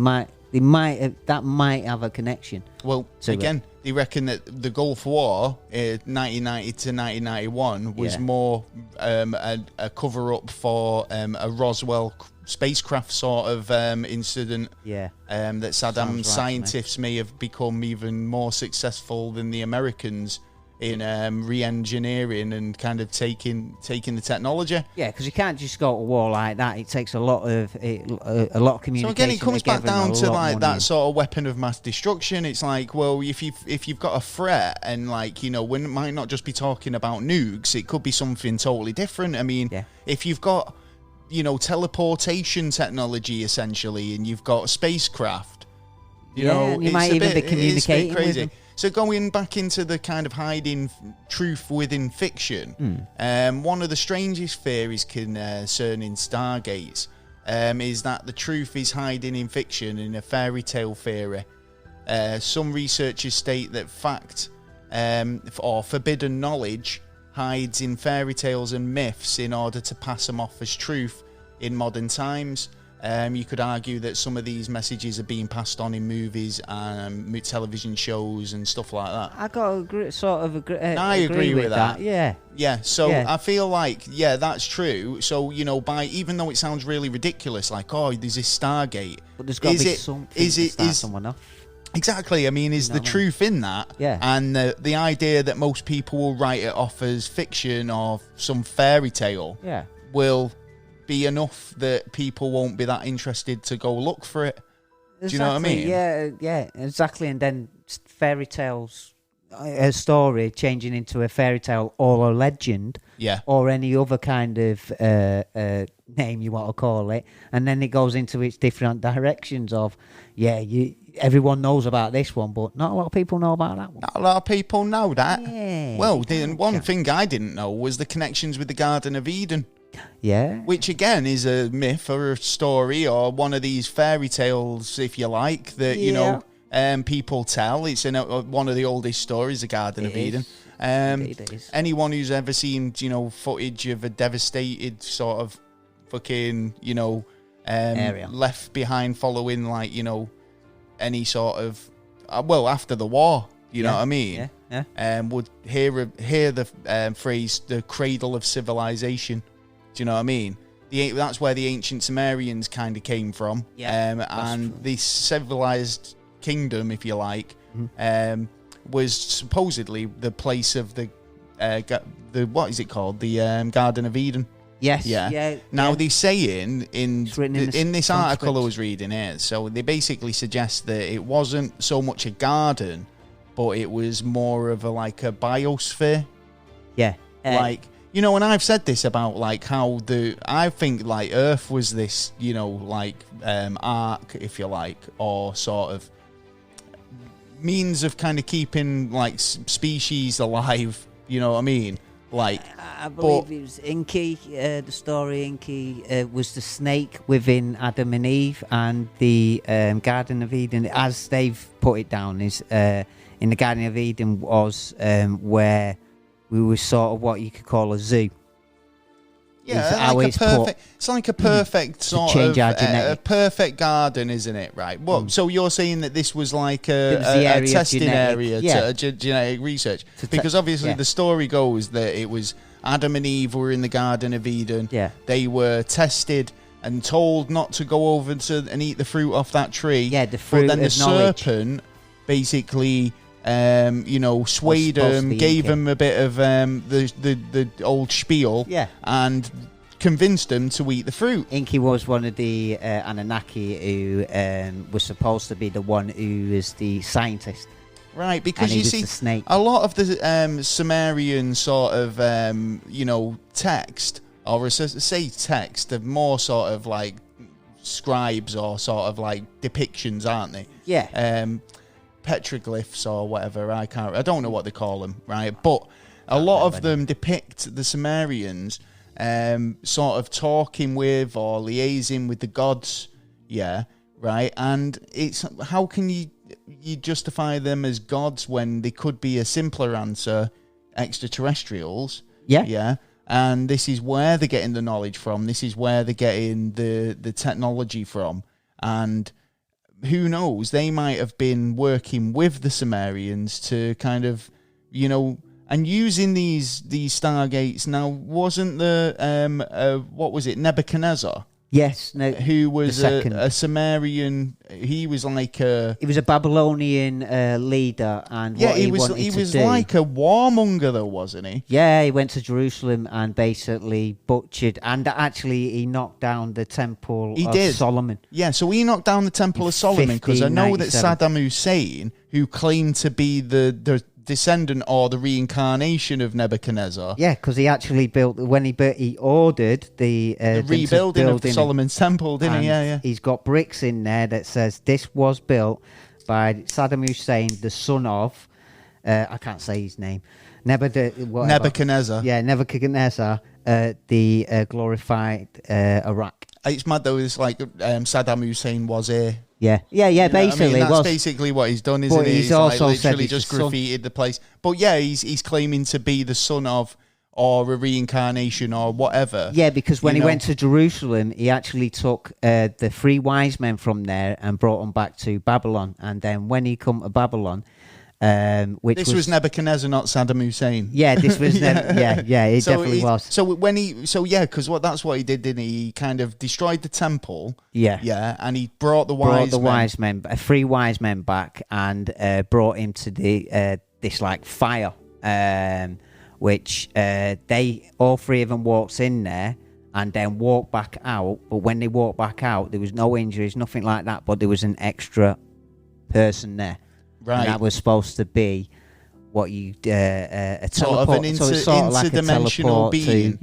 S2: might have a connection.
S1: Well, again, they reckon that the Gulf War, 1990 to 1991, was more a cover-up for a Roswell spacecraft sort of incident.
S2: Yeah.
S1: That Saddam's scientists may have become even more successful than the Americans in re-engineering and kind of taking the technology.
S2: Yeah, because you can't just go to war like that. It takes a lot of communication.
S1: So again, it comes back down to like that sort of weapon of mass destruction. It's like, well, if you've got a threat, and like, we might not just be talking about nukes. It could be something totally different. I mean, if you've got teleportation technology essentially, and you've got spacecraft, you
S2: might even be communicating
S1: it's crazy.
S2: with them.
S1: So going back into the kind of hiding truth within fiction, one of the strangest theories concerning Stargates is that the truth is hiding in fiction in a fairy tale theory. Some researchers state that fact or forbidden knowledge hides in fairy tales and myths in order to pass them off as truth in modern times. You could argue that some of these messages are being passed on in movies and television shows and stuff like that.
S2: I got agree,
S1: I agree with that.
S2: Yeah.
S1: So I feel like that's true. So even though it sounds really ridiculous, like there's this Stargate,
S2: but there's got to be something to start someone off.
S1: Exactly. I mean, is the truth in that?
S2: Yeah.
S1: And the idea that most people will write it off as fiction or some fairy tale will be enough that people won't be that interested to go look for it.
S2: Exactly.
S1: Do you know what I mean?
S2: Yeah, exactly. And then fairy tales, a story changing into a fairy tale or a legend, or any other kind of name you want to call it, and then it goes into its different directions of, everyone knows about this one, but not a lot of people know about that one.
S1: Not a lot of people know that.
S2: Yeah.
S1: Well, one thing I didn't know was the connections with the Garden of Eden.
S2: Yeah.
S1: Which again is a myth or a story or one of these fairy tales, if you like, that people tell. It's one of the oldest stories, the Garden of Eden.
S2: It is.
S1: Anyone who's ever seen footage of a devastated sort of fucking
S2: area
S1: left behind following like any sort of after the war, you know what I mean? Would hear the phrase the Cradle of Civilization. Do you know what I mean? That's where the ancient Sumerians kind of came from. And the civilized kingdom, if you like, was supposedly the place of the what is it called? The Garden of Eden.
S2: Yes.
S1: Yeah. Now they're saying in this article I was reading here, so they basically suggest that it wasn't so much a garden, but it was more of a biosphere.
S2: Yeah.
S1: And I've said this about how I think Earth was this, arc, if you like, or sort of means of kind of keeping species alive, you know what I mean? Like,
S2: I believe it was Inky. The story Inky was the snake within Adam and Eve, and the Garden of Eden, as they've put it down, is in the Garden of Eden was where we were sort of what you could call a zoo.
S1: Yeah, it's like a perfect sort of a perfect garden, isn't it? Right. Well, so you're saying that this was like a testing area to genetic research, because obviously the story goes that it was Adam and Eve were in the Garden of Eden.
S2: Yeah.
S1: They were tested and told not to go over and eat the fruit off that tree.
S2: Yeah, the fruit.
S1: But then the
S2: serpent
S1: basically. Swayed them, gave them a bit of the old spiel, and convinced them to eat the fruit.
S2: Inky was one of the Anunnaki who was supposed to be the one who is the scientist.
S1: Right, because you see,
S2: the snake.
S1: A lot of the Sumerian sort of, text, or say text, they're more sort of like scribes or sort of like depictions, aren't they?
S2: Yeah.
S1: Petroglyphs or whatever, I don't know what they call them, right? But a lot of them depict the Sumerians sort of talking with or liaising with the gods, right? And it's, how can you justify them as gods when they could be a simpler answer, extraterrestrials? Yeah. And this is where they're getting the knowledge from. This is where they're getting the technology from. And who knows, they might have been working with the Sumerians to kind of, and using these Stargates. Now, wasn't what was it, Nebuchadnezzar?
S2: Yes,
S1: who was a Sumerian. He was like
S2: he was a Babylonian leader, and
S1: he was like a warmonger, though, wasn't he?
S2: Yeah, he went to Jerusalem and basically butchered, and actually he knocked down the temple of Solomon.
S1: Yeah, so he knocked down the temple of Solomon, because I know that Saddam Hussein, who claimed to be the descendant or the reincarnation of Nebuchadnezzar.
S2: Yeah, because he actually built, he ordered the
S1: rebuilding of Solomon's temple, didn't he? Yeah.
S2: He's got bricks in there that says this was built by Saddam Hussein, the son of, I can't say his name,
S1: Nebuchadnezzar.
S2: Yeah, Nebuchadnezzar, the glorified Iraq.
S1: It's mad though. It's like Saddam Hussein was here.
S2: Yeah. Basically,
S1: that's basically what he's done, isn't it?
S2: He's also
S1: like literally just graffitied the place. But yeah, he's claiming to be the son of, or a reincarnation, or whatever.
S2: Yeah, because when he went to Jerusalem, he actually took the 3 wise men from there and brought them back to Babylon. And then when he come to Babylon,
S1: this was Nebuchadnezzar, not Saddam Hussein.
S2: Yeah, this was it definitely was.
S1: So because that's what he did, didn't he? He kind of destroyed the temple. Yeah, and he brought the wise men,
S2: 3 wise men back, and brought him to the this like fire, which they all 3 of them walked in there and then walked back out. But when they walked back out, there was no injuries, nothing like that. But there was an extra person there. Right. And that was supposed to be what you a teleport,
S1: sort of an interdimensional being.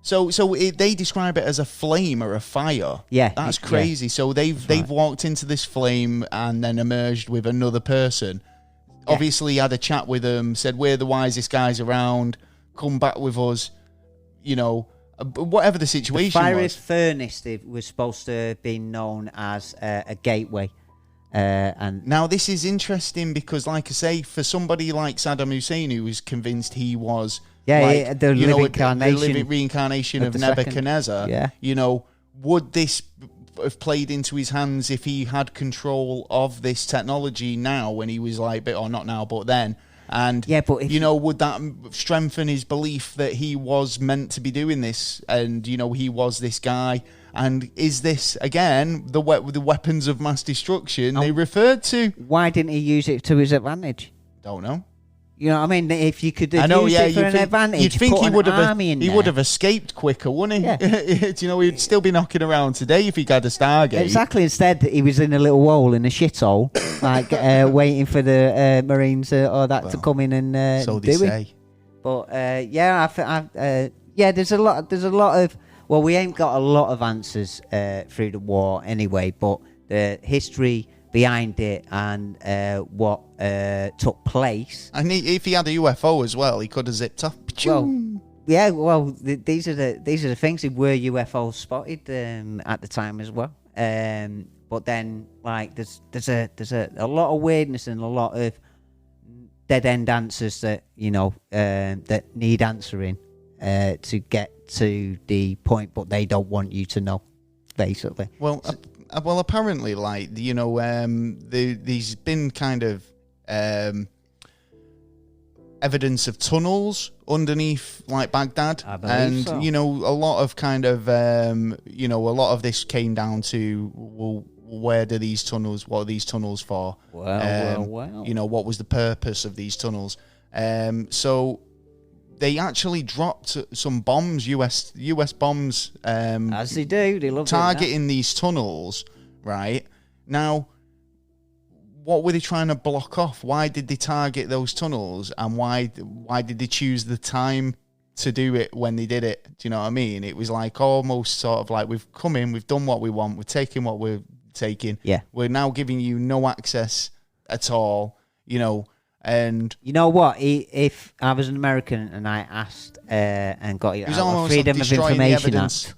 S1: So they describe it as a flame or a fire.
S2: Yeah,
S1: that's crazy. Yeah. So they've walked into this flame and then emerged with another person. Yeah. Obviously, had a chat with them, said we're the wisest guys around. Come back with us. Whatever the situation.
S2: The fiery furnace was supposed to have been known as a gateway. And
S1: now this is interesting because, like I say, for somebody like Saddam Hussein, who was convinced he was
S2: the living
S1: reincarnation of Nebuchadnezzar, would this have played into his hands if he had control of this technology now, when he was or not now, but then? And would that strengthen his belief that he was meant to be doing this, and he was this guy? And is this again the weapons of mass destruction they referred to?
S2: Why didn't he use it to his advantage?
S1: Don't know.
S2: You know what I mean? If you could have used it for an advantage,
S1: you'd think he would have escaped quicker, wouldn't he?
S2: Yeah.
S1: He'd still be knocking around today if he had a Stargate.
S2: Exactly. Instead, he was in a little hole in a shithole, waiting for the Marines to come in and
S1: so they say.
S2: It. But there's a lot of. Well, we ain't got a lot of answers through the war anyway, but the history behind it and what took place.
S1: And if he had a UFO as well, he could have zipped off.
S2: Well, Yeah, well, these are the things. There were UFOs spotted at the time as well. But then, like, there's a lot of weirdness and a lot of dead end answers that that need answering to get to the point, but they don't want you to know, basically.
S1: Well, apparently, like, there's been kind of evidence of tunnels underneath, like, Baghdad, and
S2: so.
S1: a lot of kind of a lot of this came down to, well, where do these tunnels? What are these tunnels for?
S2: Well.
S1: What was the purpose of these tunnels? So they actually dropped some bombs, US bombs,
S2: as they do. They love
S1: targeting these tunnels. Right now, what were they trying to block off? Why did they target those tunnels, and why did they choose the time to do it when they did it? Do you know what I mean? It was like almost sort of like, we've come in, we've done what we want, we're taking what we're taking.
S2: Yeah.
S1: We're now giving you no access at all, and...
S2: You know what? If I was an American and I asked and got a Freedom of Information Act,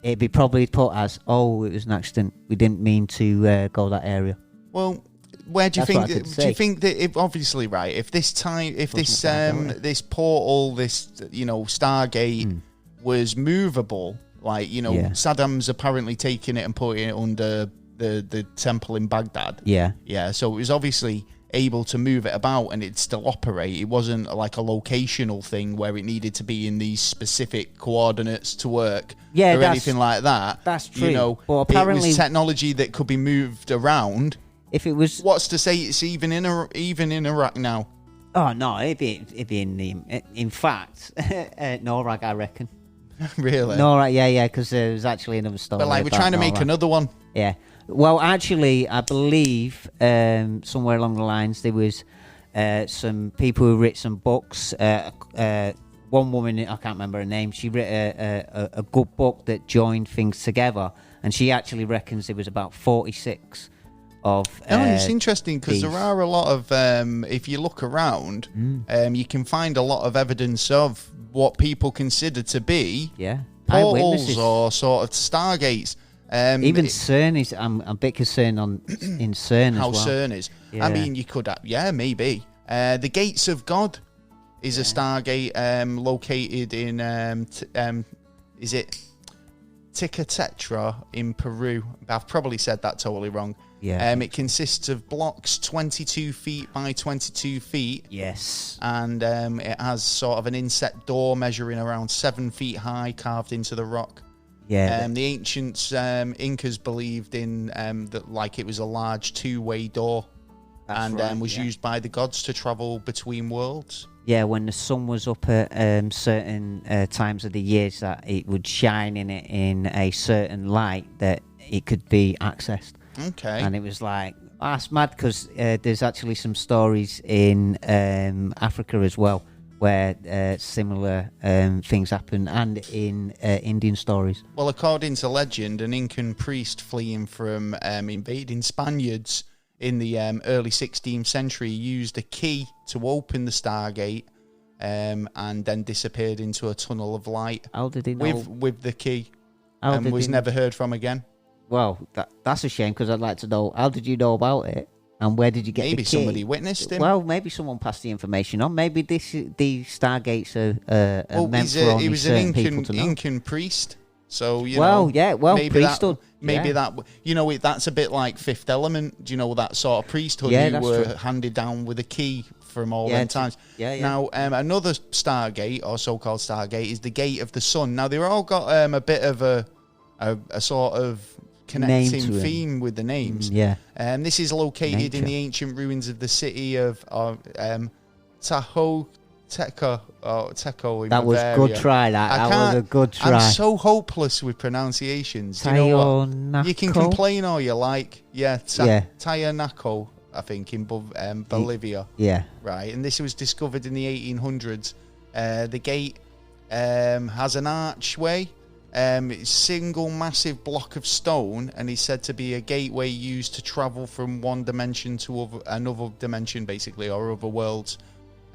S2: it'd be probably put as, it was an accident. We didn't mean to go that area.
S1: Well, where do you think? Do you think that obviously, right? If this this portal, this Stargate was movable, like Saddam's apparently taking it and putting it under the temple in Baghdad. Yeah. So it was obviously able to move it about and it'd still operate. It wasn't like a locational thing where it needed to be in these specific coordinates to work or anything like that.
S2: That's true.
S1: But apparently, it was technology that could be moved around.
S2: If it was,
S1: what's to say it's even in Iraq now?
S2: Oh no, it'd be in fact, Norag, I reckon.
S1: Really?
S2: Norag, yeah, because there was actually another story.
S1: But we're trying to make another one.
S2: Yeah. Well, actually, I believe somewhere along the lines there was some people who wrote some books. One woman, I can't remember her name, she wrote a good book that joined things together, and she actually reckons there was about 46 of.
S1: It's interesting because there are a lot of. If you look around, you can find a lot of evidence of what people consider to be portals or sort of stargates.
S2: Even CERN is. I'm a bit concerned in CERN
S1: how
S2: as well.
S1: CERN is.
S2: Yeah.
S1: I mean, you could. Maybe. The Gates of God is a Stargate located in. Is it Tetra in Peru? I've probably said that totally wrong.
S2: Yeah.
S1: It consists of blocks 22 feet by 22 feet.
S2: Yes.
S1: And it has sort of an inset door measuring around 7 feet high, carved into the rock.
S2: Yeah.
S1: The ancients, Incas, believed in that, like, it was a large two-way door. That's and was used by the gods to travel between worlds.
S2: Yeah, when the sun was up at certain times of the years, that it would shine in a certain light that it could be accessed.
S1: Okay.
S2: And it was like, that's mad, because there's actually some stories in Africa as well where similar things happen, and in Indian stories.
S1: Well, according to legend, an Incan priest fleeing from invading Spaniards in the early 16th century used a key to open the Stargate and then disappeared into a tunnel of light.
S2: How did he know?
S1: With the key, and was never heard from again.
S2: Well, that's a shame, because I'd like to know, how did you know about it? And where did you get the key?
S1: Maybe somebody witnessed him.
S2: Well, maybe someone passed the information on. Maybe the Stargates are meant for only certain people to know.
S1: He was an Incan priest. So,
S2: maybe priesthood.
S1: That's a bit like Fifth Element. Do you know that sort of priesthood who were handed down with a key from all them times? Now, another Stargate, or so-called Stargate, is the Gate of the Sun. Now, they've all got a bit of a sort of connecting theme with the names. This is located in the ancient ruins of the city of Teco in
S2: that was
S1: Bavaria.
S2: good try. That was a good try.
S1: I'm so hopeless with pronunciations. Do you know what? You can complain all you like. Tiahuanaco, I think, in Bolivia.
S2: Yeah.
S1: Right, and this was discovered in the 1800s. The gate has an archway. It's a single massive block of stone, and is said to be a gateway used to travel from one dimension to another dimension, basically, or other worlds.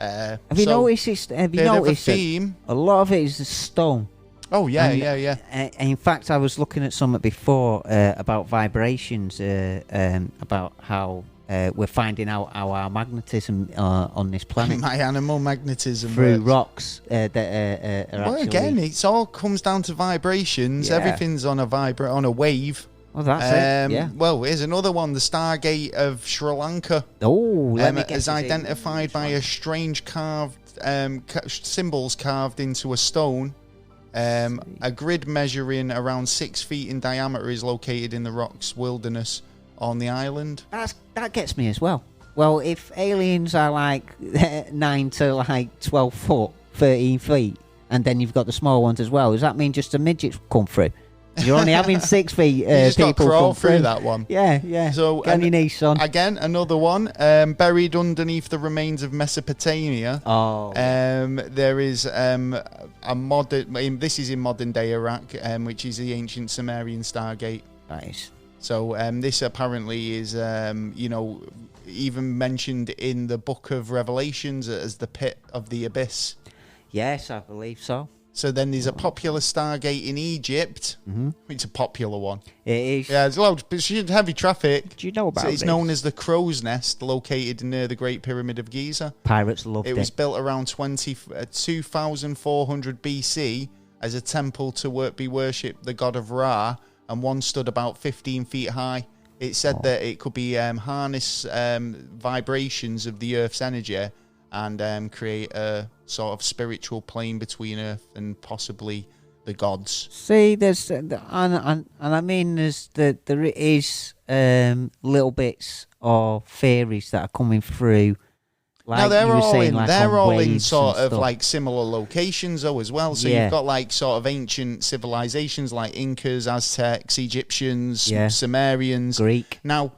S2: Have you noticed? Have you noticed
S1: theme?
S2: A lot of it is stone.
S1: Oh yeah.
S2: In fact, I was looking at something before about vibrations, about how we're finding out our magnetism on this planet.
S1: My animal magnetism
S2: through rocks that are
S1: well,
S2: actually...
S1: again, it all comes down to vibrations.
S2: Yeah.
S1: Everything's on a wave.
S2: Well, that's it. Yeah.
S1: Well, here's another one: the Stargate of Sri Lanka.
S2: Oh,
S1: is identified by a strange carved symbols carved into a stone. A grid measuring around 6 feet in diameter is located in the rocks wilderness on the island.
S2: That gets me as well. Well, if aliens are like 9 to like 12 foot, 13 feet, and then you've got the small ones as well, does that mean just the midgets come through? You're only having 6 feet.
S1: You just
S2: people
S1: got to crawl through that one.
S2: Yeah. So, get on your knees, son.
S1: Again, another one buried underneath the remains of Mesopotamia.
S2: Oh.
S1: There is a modern. This is in modern day Iraq, which is the ancient Sumerian Stargate.
S2: Nice.
S1: So this apparently is, even mentioned in the Book of Revelations as the pit of the abyss.
S2: Yes, I believe so.
S1: So then there's a popular Stargate in Egypt. Mm-hmm. It's a popular one.
S2: It is.
S1: Yeah, it's loud, but it's heavy traffic.
S2: Do you know about it?
S1: It's known as the Crow's Nest, located near the Great Pyramid of Giza.
S2: Pirates loved it.
S1: It was built around 2400 BC as a temple to be worshipped the god of Ra, and one stood about 15 feet high. It said that it could be harness vibrations of the Earth's energy and create a sort of spiritual plane between Earth and possibly the gods.
S2: See, there's and I mean, there is little bits of theories that are coming through. Like
S1: now they're all in sort of
S2: stuff.
S1: like similar locations though as well. So you've got like sort of ancient civilizations like Incas, Aztecs, Egyptians, Sumerians,
S2: Greek.
S1: Now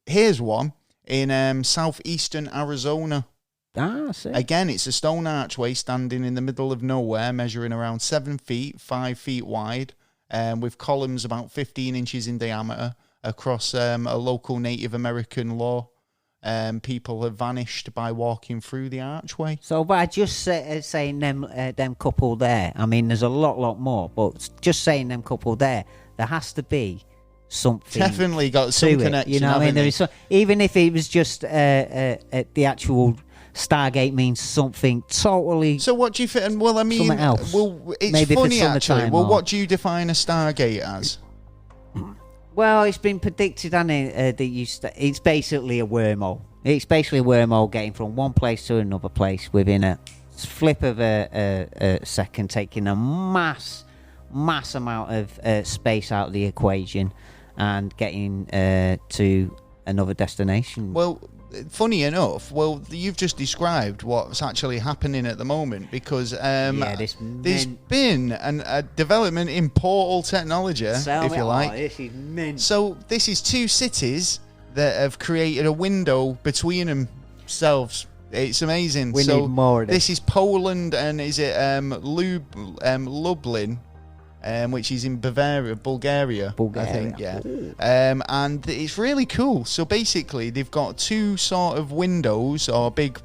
S1: here's one in southeastern Arizona.
S2: I see.
S1: Again, it's a stone archway standing in the middle of nowhere, measuring around 7 feet, 5 feet wide, with columns about 15 inches in diameter across a local Native American law. People have vanished by walking through the archway.
S2: So by just saying them couple there, I mean, there's a lot more, but just saying them couple there has to be something.
S1: Definitely got some connection.
S2: You know what I mean? There is even if it was just the actual Stargate means something totally.
S1: So what do you think? Well, I mean, well, it's maybe funny actually. Well, what do you define a Stargate as?
S2: Well, it's been predicted, hasn't it, that it's basically a wormhole. It's basically a wormhole getting from one place to another place within a flip of a second, taking a mass amount of space out of the equation and getting to another destination.
S1: Well, funny enough, you've just described what's actually happening at the moment because there's been a development in portal technology, if you like.
S2: This is mint.
S1: So this is two cities that have created a window between themselves. It's amazing.
S2: We need more of this.
S1: This is Poland and is it Lublin? Which is in Bulgaria, I think, yeah. And it's really cool. So basically, they've got two sort of windows or big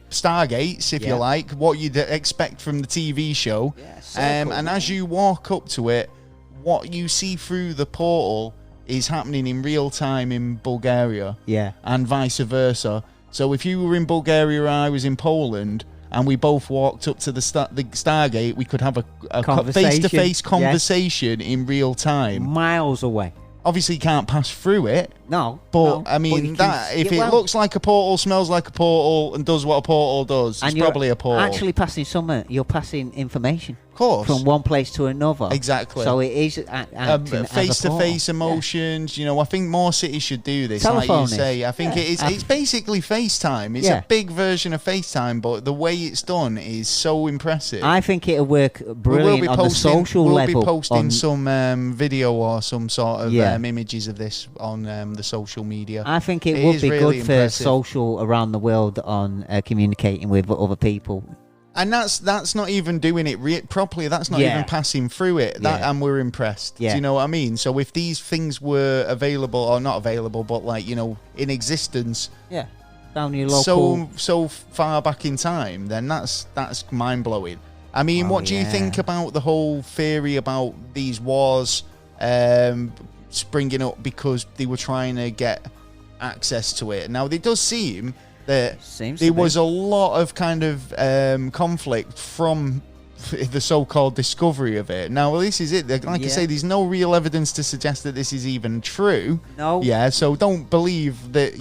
S1: Stargates, if you like, what you'd expect from the TV show. Yeah, and as you walk up to it, what you see through the portal is happening in real time in Bulgaria, and vice versa. So if you were in Bulgaria and I was in Poland, and we both walked up to the Stargate, we could have a face-to-face conversation in real time.
S2: Miles away.
S1: Obviously, you can't pass through it.
S2: No.
S1: But, I mean, if it looks like a portal, smells like a portal, and does what a portal does, it's probably a portal.
S2: Actually passing something, you're passing information.
S1: Of course.
S2: From one place to another.
S1: Exactly.
S2: So it is acting
S1: face-to-face emotions. Yeah. You know, I think more cities should do this.
S2: Telephone
S1: like you say. I think it's basically FaceTime. It's a big version of FaceTime, but the way it's done is so impressive.
S2: I think it'll work brilliant on the social level.
S1: We'll be posting some video or some sort of images of this on the social media.
S2: I think it would be really good impressive. For social around the world on communicating with other people.
S1: And that's not even doing it properly. That's not even passing through it. And we're impressed. Yeah. Do you know what I mean? So if these things were available, or not available, but like, you know, in existence,
S2: down your local...
S1: so far back in time, then that's mind-blowing. I mean, what do you think about the whole theory about these wars springing up because they were trying to get access to it? Now, it does seem that there was a lot of kind of conflict from the so-called discovery of it. Now, this is it. Like I say, there's no real evidence to suggest that this is even true.
S2: No.
S1: Yeah, so don't believe that,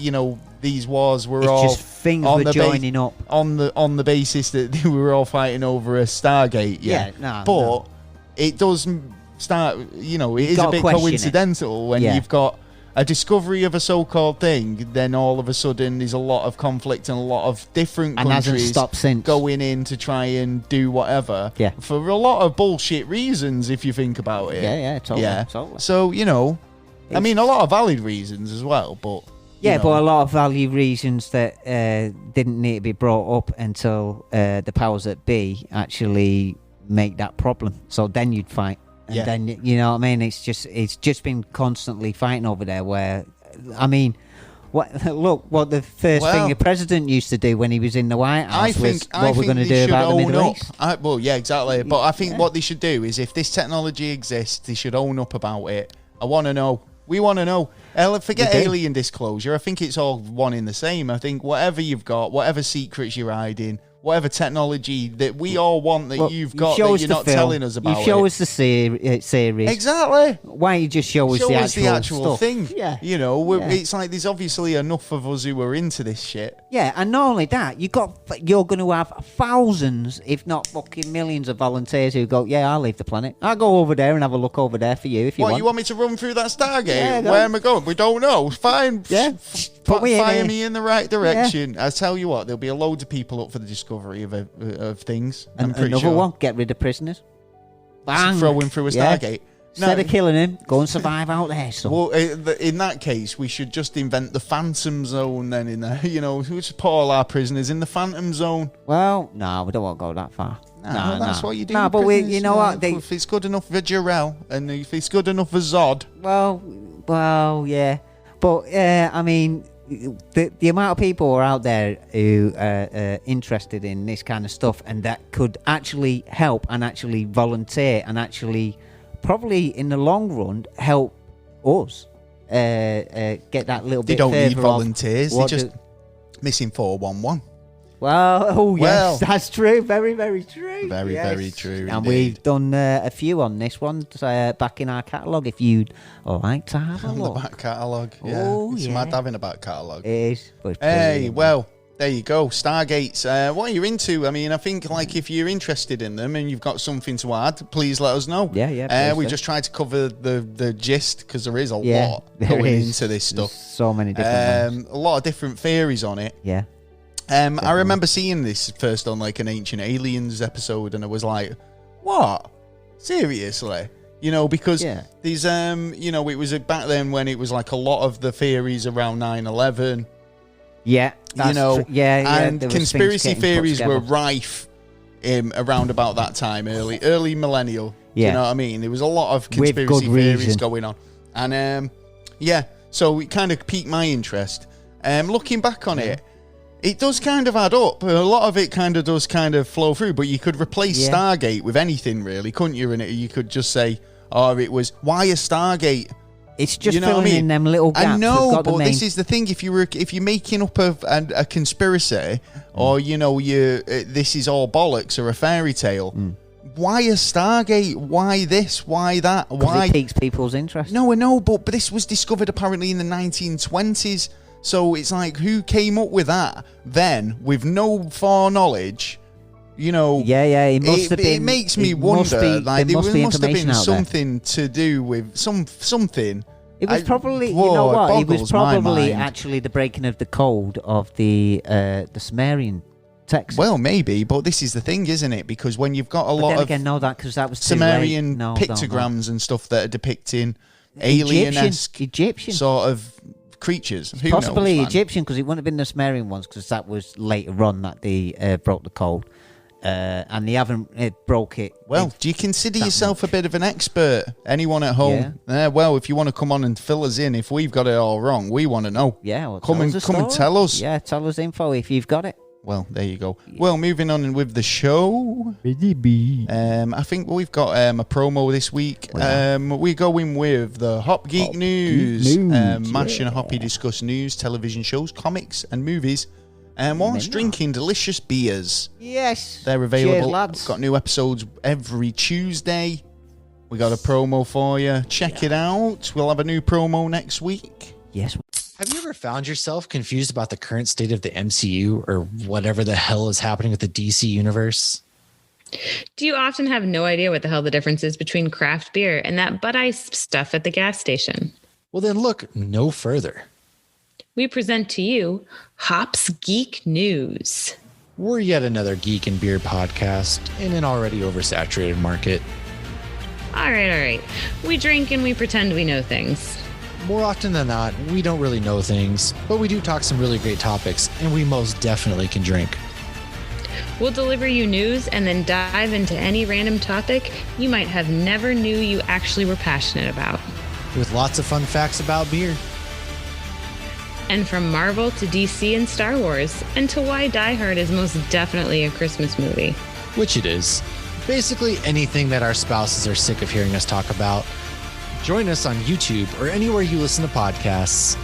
S1: these wars were
S2: it's
S1: all
S2: just things were joining up
S1: on the basis that they were all fighting over a Stargate. But it does start, it is a bit coincidental when you've got a discovery of a so-called thing, then all of a sudden there's a lot of conflict and a lot of different countries going in to try and do whatever for a lot of bullshit reasons, if you think about it. Totally. So, I mean, a lot of valid reasons as well, but...
S2: but a lot of valid reasons that didn't need to be brought up until the powers that be actually make that problem. So then you'd fight. And then, you know what I mean? It's just been constantly fighting over there where, I mean, what the first thing the president used to do when he was in the White House was what we're going to do about the Middle East.
S1: Exactly. But I think what they should do is, if this technology exists, they should own up about it. I want to know. We want to know. Forget alien disclosure. I think it's all one in the same. I think whatever you've got, whatever secrets you're hiding, whatever technology that we all want that you've got that you're not telling us about.
S2: You show us the series.
S1: Exactly.
S2: Why don't you just show us the actual stuff?
S1: Thing? Yeah. It's like there's obviously enough of us who are into this shit.
S2: Yeah, and not only that, you're going to have thousands, if not fucking millions of volunteers who go, I'll leave the planet. I'll go over there and have a look over there for you if you want.
S1: You want me to run through that Stargate? Yeah, Where am I going? We don't know. Fine.
S2: Yeah.
S1: Fire me in the right direction. I tell you what, there'll be a load of people up for the discovery of things.
S2: And another one, get rid of prisoners. Bang.
S1: Throw him through a Stargate.
S2: Instead of killing him, go and survive out there. So.
S1: Well, in that case, we should just invent the Phantom Zone then in there. We should put all our prisoners in the Phantom Zone.
S2: Well, no, we don't want to go that far.
S1: No, that's what you do.
S2: No, but you know what?
S1: If it's good enough for Jarrell, and if it's good enough for Zod.
S2: Well, yeah. But, I mean... The amount of people who are out there who are interested in this kind of stuff and that could actually help and actually volunteer and actually probably in the long run help us get that little bit further.
S1: They don't need volunteers. They're just missing 411.
S2: Well, that's true. Very, very true.
S1: Very true.
S2: And we've done a few on this one back in our catalogue. If you'd like to have a look.
S1: The back catalogue. It's mad having a back catalogue.
S2: It is.
S1: Hey, well, there you go. Stargates. What are you into? I mean, I think if you're interested in them and you've got something to add, please let us know.
S2: Yeah.
S1: We just tried to cover the gist because there is a lot going into this stuff.
S2: There's so many different ones.
S1: A lot of different theories on it.
S2: Yeah.
S1: I remember seeing this first on like an Ancient Aliens episode, and I was like, "What? Seriously?" Because these, it was back then when it was like a lot of the theories around 9/11.
S2: Yeah,
S1: and conspiracy theories were rife around about that time, early millennial. Yeah. You know what I mean? There was a lot of conspiracy theories going on, and so it kind of piqued my interest. Looking back on it. It does kind of add up. A lot of it kind of does kind of flow through, but you could replace Stargate with anything, really, couldn't you? And you could just say, it was, why a Stargate?
S2: It's just filling in them little gaps.
S1: I know, but this is the thing. If you're making up a conspiracy, or, this is all bollocks or a fairy tale, why a Stargate? Why this? Why that? Why?
S2: It piques people's interest.
S1: No, I know, but this was discovered apparently in the 1920s. So it's like, who came up with that then with no foreknowledge? It
S2: must have been.
S1: It makes me wonder. There must have been something to do with something.
S2: It was probably, you know what? It was probably actually the breaking of the code of the Sumerian text.
S1: Well, maybe, but this is the thing, isn't it? Because when you've got a lot of
S2: because that was
S1: Sumerian pictograms and stuff that are depicting alien-esque
S2: Egyptian
S1: sort of creatures. Who
S2: possibly
S1: knows,
S2: Egyptian, because it wouldn't have been the Sumerian ones, because that was later on that they broke the code. and they haven't broke it.
S1: Well, do you consider yourself a bit of an expert? Anyone at home?
S2: Yeah.
S1: Well, if you want to come on and fill us in, if we've got it all wrong, we want to know.
S2: Yeah, well,
S1: come and tell us.
S2: Yeah, tell us info if you've got it.
S1: Well, there you go. Yeah. Well, moving on with the show. I think we've got a promo this week. We're going with the Hop Geek News. Mash and Hoppy discuss news, television shows, comics, and movies. Whilst drinking delicious beers.
S2: Yes.
S1: They're available.
S2: Cheers, lads.
S1: Got new episodes every Tuesday. We got a promo for you. Check it out. We'll have a new promo next week.
S2: Yes.
S3: Have you ever found yourself confused about the current state of the MCU or whatever the hell is happening with the DC universe?
S4: Do you often have no idea what the hell the difference is between craft beer and that Bud Ice stuff at the gas station?
S3: Well, then look no further.
S4: We present to you Hops Geek News.
S3: We're yet another geek and beer podcast in an already oversaturated market.
S4: All right. We drink and we pretend we know things.
S3: More often than not, we don't really know things, but we do talk some really great topics, and we most definitely can drink.
S4: We'll deliver you news and then dive into any random topic you might have never knew you actually were passionate about.
S3: With lots of fun facts about beer.
S4: And from Marvel to DC and Star Wars, and to why Die Hard is most definitely a Christmas movie.
S3: Which it is. Basically anything that our spouses are sick of hearing us talk about. Join us on YouTube or anywhere you listen to podcasts.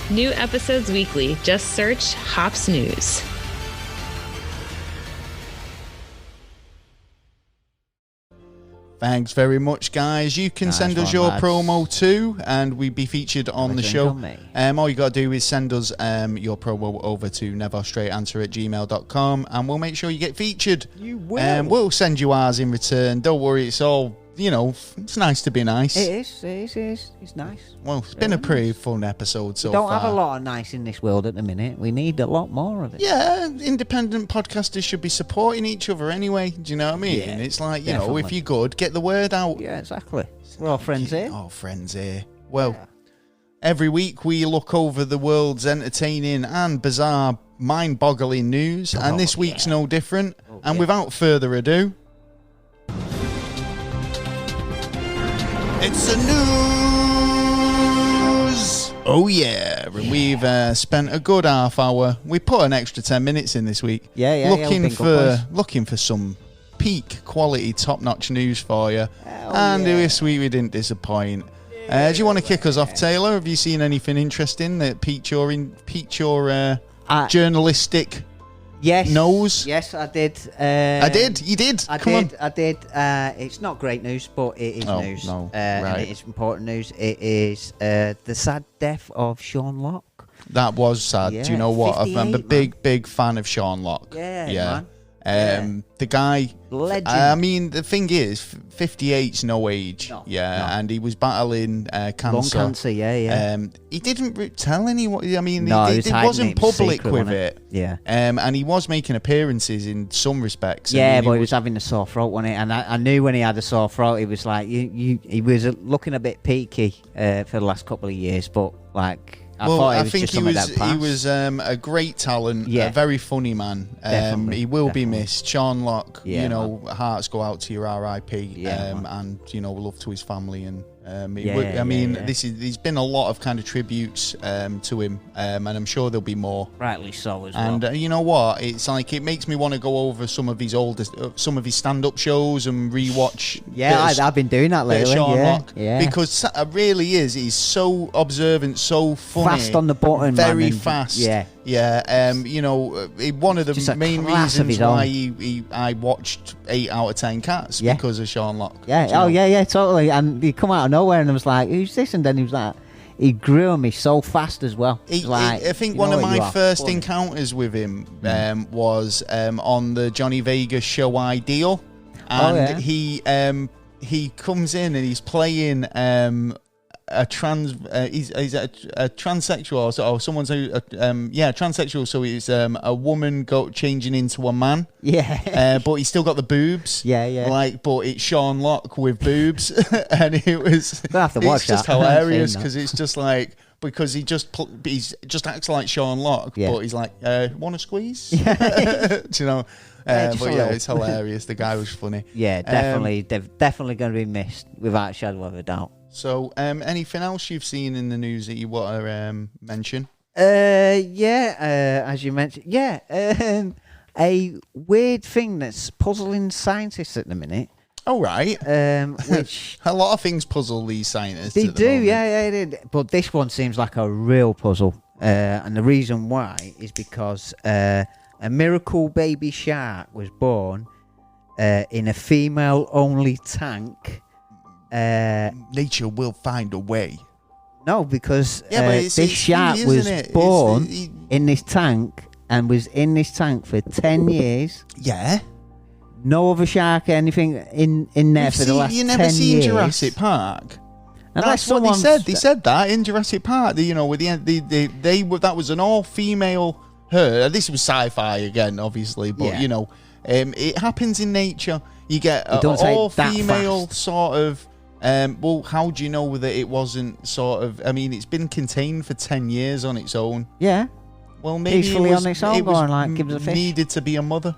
S4: New episodes weekly. Just search Hops News.
S1: Thanks very much, guys. You can send us your promo too, and we'd be featured on the show. All you got to do is send us your promo over to neverstraightanswer@gmail.com, and we'll make sure you get featured.
S2: You will.
S1: We'll send you ours in return. Don't worry, it's all, it's nice to be nice.
S2: It is. It's nice.
S1: Well, it's been a pretty fun episode so far.
S2: We don't have a lot of nice in this world at the minute. We need a lot more of it.
S1: Yeah, independent podcasters should be supporting each other anyway. Do you know what I mean?
S2: Yeah,
S1: it's like, if you're good, get the word out.
S2: Yeah, exactly. We're all friends here.
S1: Oh, friends here. Well, every week we look over the world's entertaining and bizarre, mind-boggling news, and this week's no different. And without further ado, it's the news! Oh yeah, and we've spent a good half hour. We put an extra 10 minutes in this week. Looking for some peak quality, top-notch news for you. This week we didn't disappoint. Do you want to kick us off, Taylor? Have you seen anything interesting that piqued your journalistic nose?
S2: Yes, I did.
S1: I did? You did?
S2: I did. It's not great news, but it is news.
S1: No.
S2: And it is important news. It is the sad death of Sean Locke.
S1: That was sad. Yeah, do you know what? I'm a big fan of Sean Locke.
S2: Yeah.
S1: The guy,
S2: legend.
S1: I mean, the thing is, 58's no age. No. And he was battling cancer.
S2: Lung cancer,
S1: he didn't tell anyone. I mean,
S2: he
S1: wasn't public with it.
S2: Yeah.
S1: And he was making appearances in some respects.
S2: Yeah, but he was having a sore throat, wasn't he? And I knew when he had a sore throat, he was like, he was looking a bit peaky for the last couple of years, but like.
S1: I think he was a great talent, a very funny man. He will be missed. Sean Locke, hearts go out to your RIP, and love to his family. And there's been a lot of kind of tributes to him, and I'm sure there'll be more.
S2: Rightly so as well.
S1: And you know what? It's like it makes me want to go over some of his stand-up shows and rewatch.
S2: Yeah, I've been doing that lately.
S1: Sean Locke, because it really is. He's so observant, so funny,
S2: fast on the button,
S1: very fast. Yeah. One of the main reasons why I watched 8 out of 10 Cats because of Sean Locke.
S2: Yeah, totally. And he come out of nowhere, and I was like, "Who's this?" And then he was like, he grew on me so fast as well.
S1: I think one of my first encounters with him was on the Johnny Vegas show Ideal, and he comes in and he's playing he's a transsexual, or someone's transsexual. So he's a woman changing into a man. But he's still got the boobs. But it's Sean Locke with boobs, and it was.
S2: I have to watch
S1: it's just hilarious because it's just like, because he's just acts like Sean Locke, but he's like, want to squeeze? Do you know? But it's hilarious. The guy was funny.
S2: Yeah, definitely. They're definitely going to be missed without a shadow of a doubt.
S1: So, anything else you've seen in the news that you want to mention?
S2: As you mentioned, a weird thing that's puzzling scientists at the minute.
S1: Oh, right.
S2: Which
S1: a lot of things puzzle these scientists.
S2: They do, but this one seems like a real puzzle. And the reason why is because a miracle baby shark was born in a female-only tank.
S1: Nature will find a way.
S2: No, because this shark was born in this tank and was in this tank for 10 years.
S1: Yeah.
S2: No other shark, anything in there for the last 10 years.
S1: You never seen Jurassic Park? That's what they said. They said that in Jurassic Park. With that was an all-female herd. This was sci-fi again, obviously, but it happens in nature. You get an all-female sort of. How do you know that it wasn't sort of? I mean, it's been contained for 10 years on its own.
S2: Yeah.
S1: Well, maybe
S2: peacefully on its own, going like gives a fish.
S1: Needed to be a mother.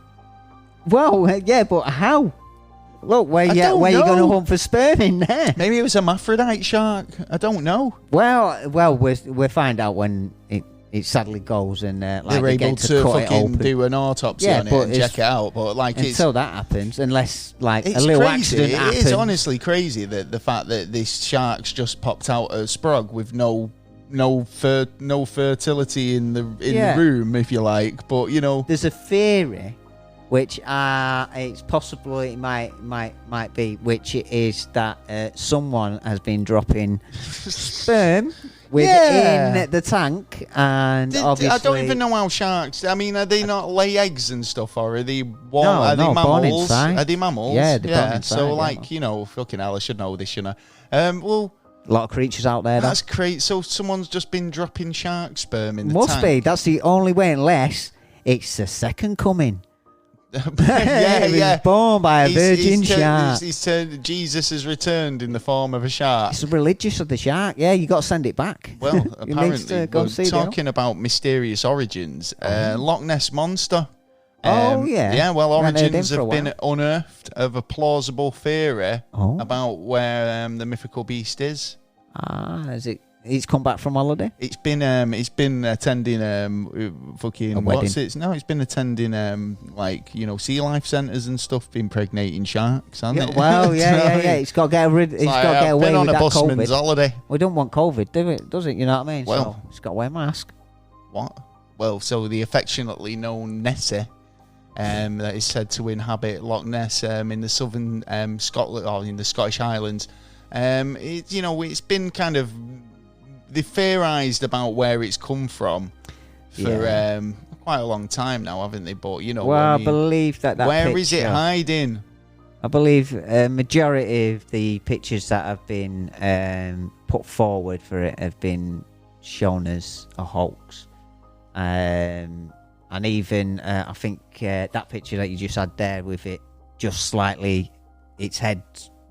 S2: Well, yeah, but how? Look, where you going to hunt for sperm in there?
S1: Maybe it was a hermaphrodite shark. I don't know.
S2: Well, we'll find out when it sadly goes and
S1: they're able to fucking do an autopsy on it and check it out. But
S2: until that happens, unless a little
S1: crazy.
S2: accident happens.
S1: It is honestly crazy that the fact that this shark's just popped out a sprog with no fertility in the room, if you like. But
S2: there's a theory, which it's possible it might be, which is that someone has been dropping sperm within the tank, and obviously
S1: I don't even know how sharks. I mean, are they not lay eggs and stuff, or are they?
S2: No,
S1: are they mammals?
S2: Born inside.
S1: Are they mammals?
S2: Yeah, they're born inside,
S1: so fucking hell, I should know this, shouldn't I? Well.
S2: A lot of creatures out there.
S1: That's crazy. So someone's just been dropping shark sperm in the
S2: tank.
S1: Must
S2: be. That's the only way, unless it's the second coming. It was born by a virgin shark.
S1: Jesus has returned in the form of a shark.
S2: It's religious of the shark. Yeah, you got to send it back.
S1: Well, apparently, we're talking about mysterious origins. Loch Ness Monster. Yeah, well, origins have been unearthed of a plausible theory about where the mythical beast is.
S2: Is it? He's come back from holiday.
S1: It's been attending fucking what's it? No, it's been attending sea life centres and stuff, impregnating sharks, hasn't it?
S2: Well, yeah. It's got to get rid. It's got to get away with that COVID.
S1: Been on a busman's holiday.
S2: We don't want COVID, does it? You know what I mean?
S1: Well,
S2: so it's got to wear a mask.
S1: What? Well, so the affectionately known Nessie. That is said to inhabit Loch Ness in the southern Scotland or in the Scottish Highlands. It's been kind of they theorised about where it's come from for quite a long time now, haven't they? But
S2: I believe that
S1: where
S2: picture,
S1: is it hiding?
S2: I believe a majority of the pictures that have been put forward for it have been shown as a hoax. And even, I think that picture that you just had there with it just slightly, its head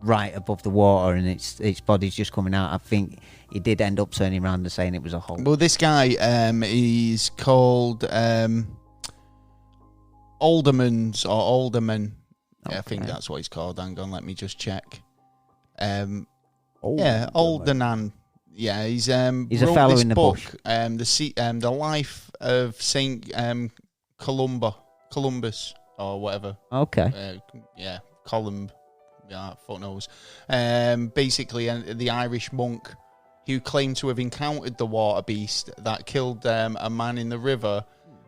S2: right above the water and its body's just coming out, I think he did end up turning around and saying it was a hole.
S1: Well, this guy, he's called Alderman. Okay. Yeah, I think that's what he's called. Hang on, let me just check. Alderman. Yeah, he's a fellow in the book, bush. The life of Saint Columbus or whatever.
S2: Okay.
S1: Columb. Yeah, fuck knows. Basically, the Irish monk who claimed to have encountered the water beast that killed a man in the river,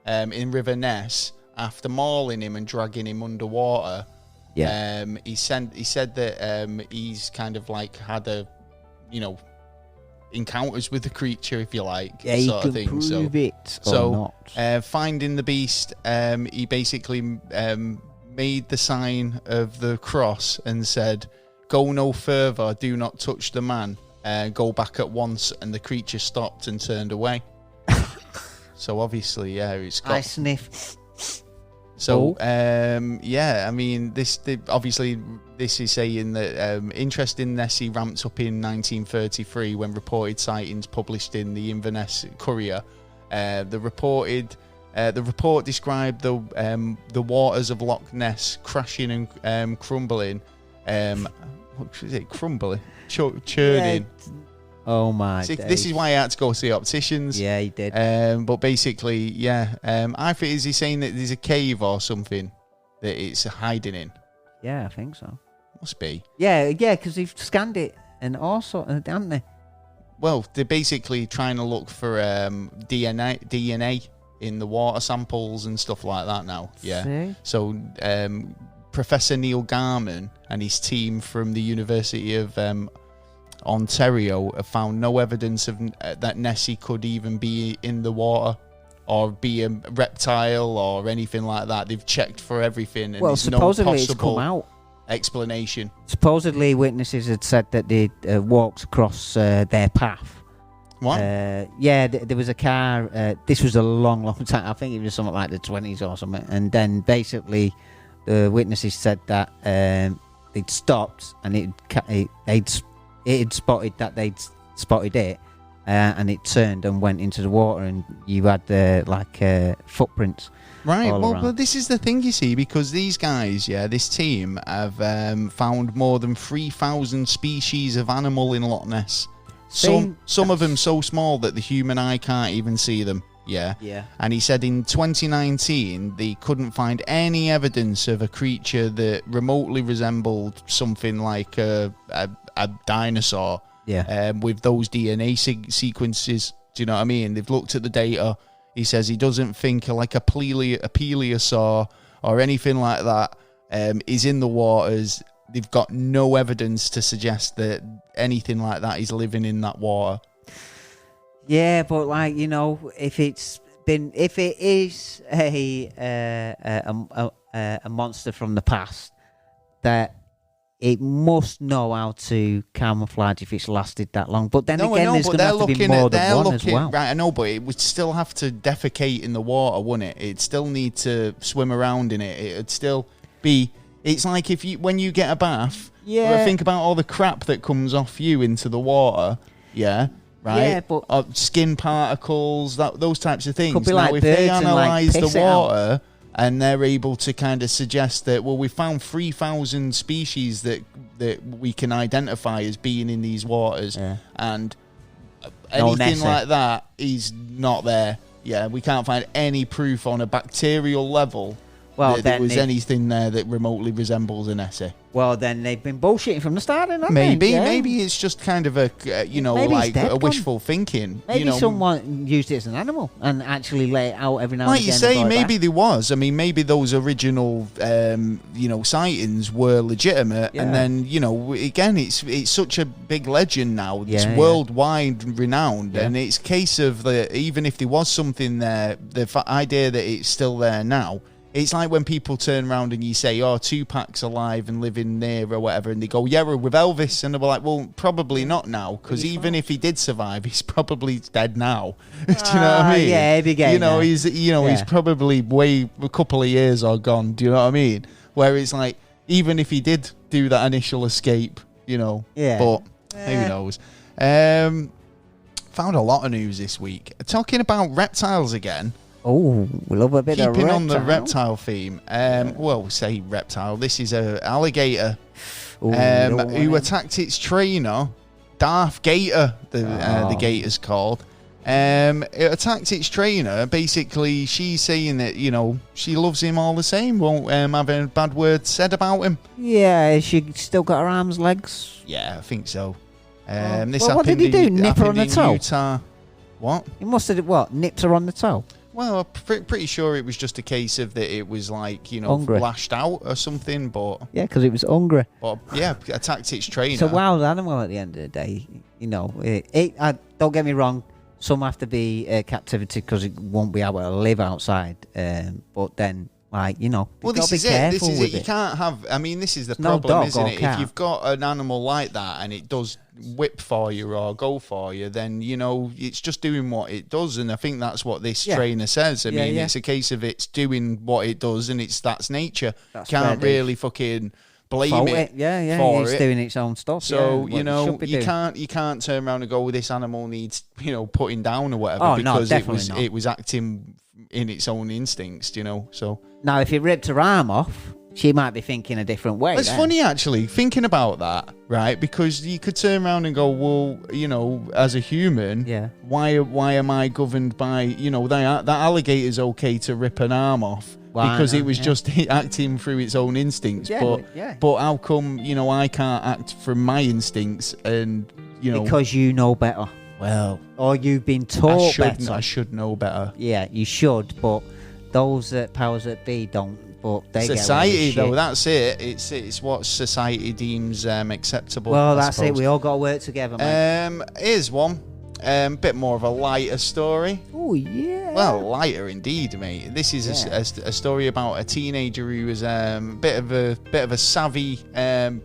S1: in River Ness, after mauling him and dragging him underwater. Yeah. He said that he's kind of like had encounters with the creature, if you like, sort of thing.
S2: Prove it or
S1: not. Finding the beast, he basically made the sign of the cross and said, "Go no further, do not touch the man, go back at once," and the creature stopped and turned away. So obviously, it's got...
S2: I sniff.
S1: So, I mean, obviously this is saying that interest in Nessie ramped up in 1933 when reported sightings published in the Inverness Courier. The report described the waters of Loch Ness crashing and crumbling. What was it? Crumbling? Churning.
S2: Yeah. Oh my!
S1: This is why I had to go see opticians.
S2: Yeah, he did.
S1: But basically, yeah. I think, is he saying that there's a cave or something that it's hiding in?
S2: Yeah, I think so.
S1: Must be.
S2: Yeah, because they've scanned it and also, haven't they?
S1: Well, they're basically trying to look for DNA in the water samples and stuff like that now. Yeah.
S2: See?
S1: So Professor Neil Garman and his team from the University of Ontario have found no evidence of that Nessie could even be in the water or be a reptile or anything like that. They've checked for everything, and there's
S2: supposedly
S1: no
S2: it's come
S1: possible
S2: out.
S1: explanation.
S2: Supposedly, witnesses had said that they walked across their path.
S1: What?
S2: There was a car. This was a long, long time. I think it was something like the 20s or something. And then basically, the witnesses said that they'd stopped and it had spotted that they'd spotted it, and it turned and went into the water, and you had footprints.
S1: Right. Well, this is the thing, you see, because these guys, this team have found more than 3,000 species of animal in Loch Ness. Some of them so small that the human eye can't even see them. Yeah. And he said in 2019 they couldn't find any evidence of a creature that remotely resembled something like a dinosaur. Yeah. With those DNA sequences. Do you know what I mean? They've looked at the data. He says he doesn't think like a plesiosaur or anything like that is in the waters. They've got no evidence to suggest that anything like that is living in that water.
S2: Yeah, but if it is a monster from the past, that it must know how to camouflage if it's lasted that long. But then there's going to have to be more than one as well.
S1: Right, I know, but it would still have to defecate in the water, wouldn't it? It'd still need to swim around in it. It'd still be... It's like when you get a bath, think about all the crap that comes off you into the water, right?
S2: Yeah, but...
S1: skin particles, those types of things.
S2: Could be now, if
S1: they analyse the water...
S2: Out.
S1: And they're able to kind of suggest that, well, we found 3,000 species that we can identify as being in these waters, and anything like that is not there. Yeah, we can't find any proof on a bacterial level that there was anything there that remotely resembles an Nessie.
S2: Well, then they've been bullshitting from the start, haven't
S1: they?
S2: Yeah.
S1: Maybe it's just kind of a a wishful thinking.
S2: Maybe someone used it as an animal and actually lay it out every now and again.
S1: Like you say, maybe there was. I mean, maybe those original, sightings were legitimate, and then again, it's such a big legend now. It's worldwide renowned, and it's a case of even if there was something there, the idea that it's still there now. It's like when people turn around and you say, Tupac's alive and living near or whatever, and they go, we're with Elvis. And they're like, well, probably not now, because even if he did survive, he's probably dead now. Do you know what I mean?
S2: Yeah, he'd be getting
S1: he's probably a couple of years or gone. Do you know what I mean? Where it's like, even if he did do that initial escape, but who knows? Found a lot of news this week. Talking about reptiles again.
S2: Oh, we love a bit of reptile.
S1: Keeping on the reptile theme. Say reptile. This is an alligator who attacked its trainer, Darth Gator, the gator's called. It attacked its trainer. Basically, she's saying that, she loves him all the same. Won't have a bad word said about him.
S2: Yeah, she still got her arms, legs?
S1: Yeah, I think so.
S2: What did he do? Nip her on the toe?
S1: Utah. What?
S2: He must have, nipped her on the toe?
S1: Well, I'm pretty sure it was just a case of that it was like,
S2: hungry.
S1: lashed out or something, but...
S2: Yeah, because it was hungry.
S1: But, attacked its trainer.
S2: It's a wild animal at the end of the day. Don't get me wrong, some have to be captivity because it won't be able to live outside. But then,
S1: well, this is it. You can't have... I mean, this is the problem, isn't it? If you've got an animal like that and it does whip for you or go for you, then, it's just doing what it does. And I think that's what this trainer says. I mean, it's a case of it's doing what it does, and that's nature. Can't really fucking blame it. For
S2: it's
S1: it.
S2: doing its own stuff.
S1: So you can't turn around and go, well, this animal needs putting down or whatever because it was acting in its own instincts. So
S2: now if it ripped her arm off, she might be thinking a different way.
S1: It's funny actually thinking about that, right? Because you could turn around and go, well, as a human, why am I governed by that alligator's okay to rip an arm off? Because it was just acting through its own instincts. But how come, I can't act from my instincts and,
S2: Because you know better.
S1: Well.
S2: Or you've been taught better.
S1: I should know better.
S2: Yeah, you should, but those powers that be don't. But they
S1: society,
S2: get
S1: though, that's it. It's what society deems acceptable.
S2: Well, that's it. We all got to work together, mate.
S1: Here's one. Bit more of a lighter story.
S2: Oh, yeah.
S1: Well, lighter indeed, mate. This is a story about a teenager who was bit of a savvy fucking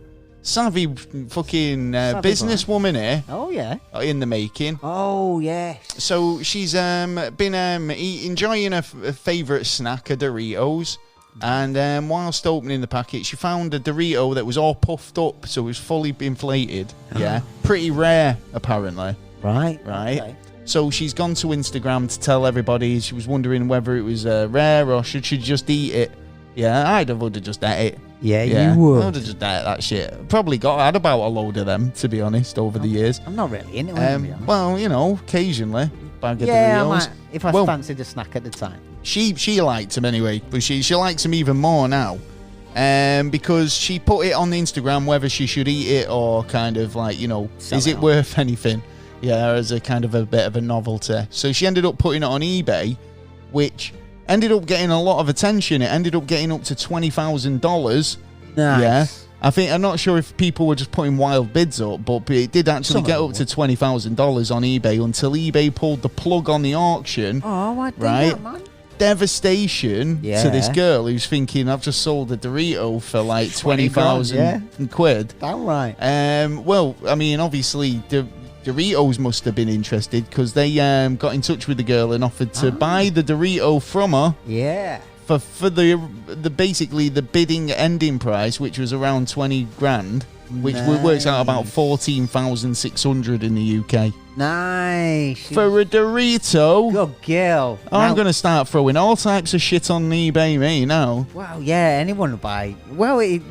S1: businesswoman here.
S2: Oh, yeah.
S1: In the making.
S2: Oh, yes.
S1: So she's been enjoying a favourite snack, a Doritos. And whilst opening the packet, she found a Dorito that was all puffed up, so it was fully inflated. Yeah. Pretty rare, apparently.
S2: Right.
S1: Okay. So she's gone to Instagram to tell everybody. She was wondering whether it was rare or should she just eat it. Yeah, I would have just ate it.
S2: Yeah, you would.
S1: I would have just ate that shit. Probably had about a load of them, to be honest, over the years.
S2: I'm not really into it.
S1: Well, occasionally. Bag of Doritos.
S2: If I fancied a snack at the time. She
S1: liked them anyway, but she likes them even more now. Because she put it on Instagram whether she should eat it or kind of like, is it worth anything? Yeah, as a kind of a bit of a novelty. So she ended up putting it on eBay, which ended up getting a lot of attention. It ended up getting up to $20,000.
S2: Nice.
S1: Yeah. I'm not sure if people were just putting wild bids up, but it did actually get up to $20,000 on eBay until eBay pulled the plug on the auction.
S2: Oh, what
S1: right?
S2: Man?
S1: Devastation to this girl who's thinking, I've just sold a Dorito for like 20,000 quid.
S2: Damn right.
S1: Well, I mean, obviously, Doritos must have been interested because they got in touch with the girl and offered to buy the Dorito from her.
S2: Yeah.
S1: For the basically the bidding ending price, which was around 20 grand, which works out about 14,600 in the UK.
S2: Nice.
S1: For a Dorito.
S2: Good girl.
S1: I'm going to start throwing all types of shit on eBay, me now.
S2: Wow, yeah, anyone will buy. Well, it's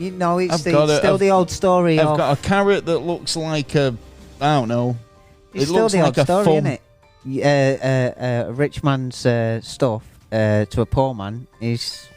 S2: still the old story.
S1: I've got a carrot that looks like I don't know.
S2: It
S1: looks
S2: still the
S1: like
S2: old
S1: a
S2: story,
S1: thumb.
S2: Isn't it? A rich man's stuff to a poor man is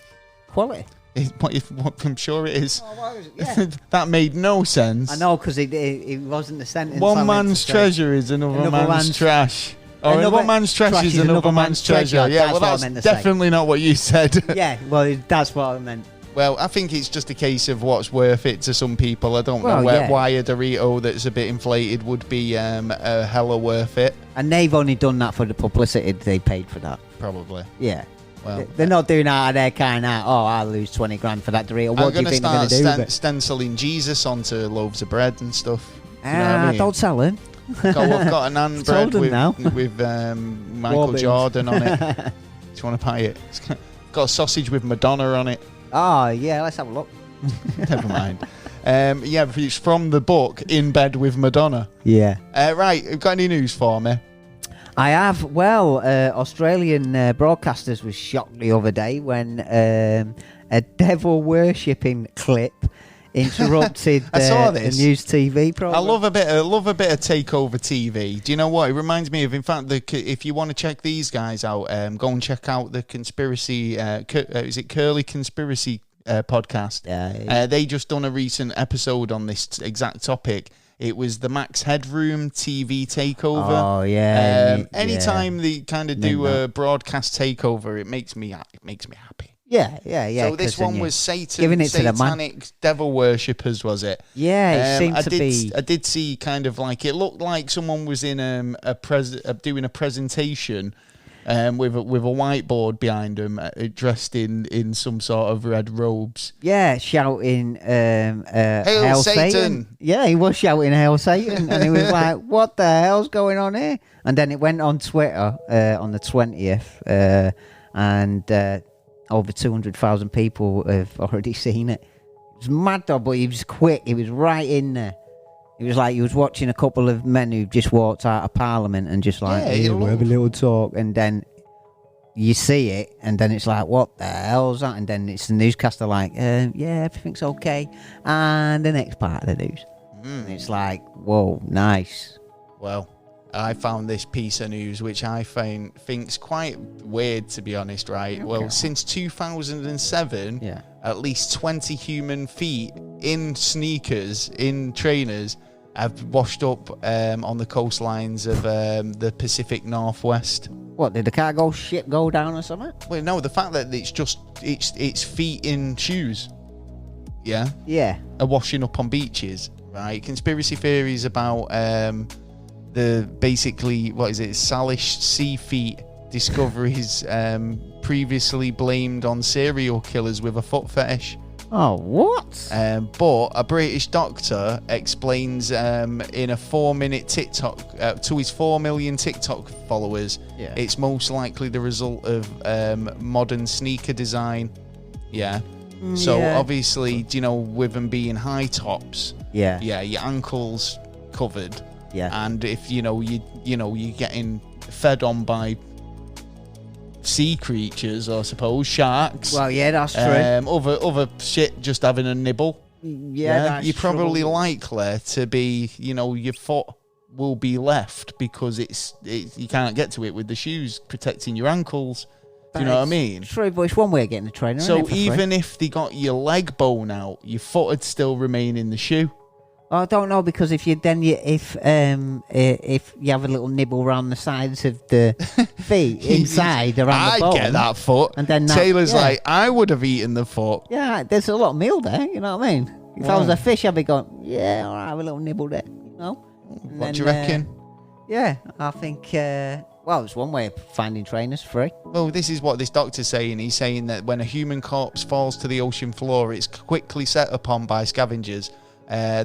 S2: quality.
S1: I'm sure it is.
S2: Oh, yeah.
S1: That made no sense.
S2: I know, because it wasn't the sentence.
S1: One man's treasure is another man's trash. Or one man's trash is another man's treasure. Yeah, well, that's definitely not what you said.
S2: Yeah, well, that's what I meant.
S1: Well, I think it's just a case of what's worth it to some people. I don't know why a Dorito that's a bit inflated would be a hella worth it.
S2: And they've only done that for the publicity they paid for that.
S1: Probably.
S2: Yeah. Well, they're not doing out of their kind of, I'll lose 20 grand for that Dorito. What do you think they're going to do?
S1: Stenciling Jesus onto loaves of bread and stuff.
S2: Don't sell him.
S1: I've got a naan bread with Michael Jordan on it. Do you want to buy it? It's got a sausage with Madonna on it.
S2: Oh, yeah, let's have a look.
S1: Never mind. It's from the book In Bed with Madonna.
S2: Yeah.
S1: Right, you've got any news for me?
S2: I have. Well, Australian broadcasters was shocked the other day when a devil-worshipping clip interrupted
S1: I saw this.
S2: the news TV program.
S1: I love a bit of takeover TV. Do you know what? It reminds me of, in fact, if you want to check these guys out, go and check out the conspiracy. Is it Curly Conspiracy podcast?
S2: Yeah.
S1: They just done a recent episode on this exact topic. It was the Max Headroom TV takeover.
S2: Oh yeah.
S1: Anytime they kind of do a broadcast takeover, it makes me happy.
S2: Yeah.
S1: So this one was
S2: giving it
S1: satanic
S2: to the
S1: devil worshippers, was it?
S2: Yeah, it seemed to be.
S1: I did see kind of like, it looked like someone was in doing a presentation with a whiteboard behind them, dressed in some sort of red robes.
S2: Yeah, shouting
S1: Hail Satan!
S2: Yeah, he was shouting Hail Satan, and he was like, "What the hell's going on here?" And then it went on Twitter on the 20th, and over 200,000 people have already seen it. was mad though, but he was quick. He was right in there. It was like he was watching a couple of men who just walked out of Parliament and just like, hey, we'll have a little talk. And then you see it, and then it's like, what the hell's that? And then it's the newscaster like, yeah, everything's okay. And the next part of the news. And it's like, whoa, nice.
S1: Well, I found this piece of news, which I think's quite weird, to be honest, right? Okay. Well, since 2007, at least 20 human feet in sneakers, in trainers, have washed up on the coastlines of the Pacific Northwest.
S2: What, did the cargo ship go down or something?
S1: Well, no, the fact that it's feet in shoes, are washing up on beaches, right? Conspiracy theories about the basically, what is it, Salish sea feet discoveries previously blamed on serial killers with a foot fetish.
S2: Oh, what?
S1: But a British doctor explains in a 4-minute TikTok to his 4 million TikTok followers, it's most likely the result of modern sneaker design. So obviously, you know, with them being high tops, your ankles covered. And if you're getting fed on by sea creatures, I suppose, sharks.
S2: Well, yeah, that's true.
S1: Other shit just having a nibble.
S2: That's
S1: you're probably likely to be, your foot will be left because it's you can't get to it with the shoes protecting your ankles. Do you know what I mean?
S2: True, but it's one way of getting the trainer.
S1: So even if they got your leg bone out, your foot would still remain in the shoe.
S2: I don't know, because if you have a little nibble around the sides of the feet inside around the bone,
S1: I get that foot.
S2: And then
S1: Taylor's like, I would have eaten the foot.
S2: Yeah, there's a lot of meal there. You know what I mean? If I was a fish, I'd be going, all right, have a little nibble there. You know?
S1: What do you reckon?
S2: I think. Well, it's one way of finding trainers free.
S1: Well, this is what this doctor's saying. He's saying that when a human corpse falls to the ocean floor, it's quickly set upon by scavengers.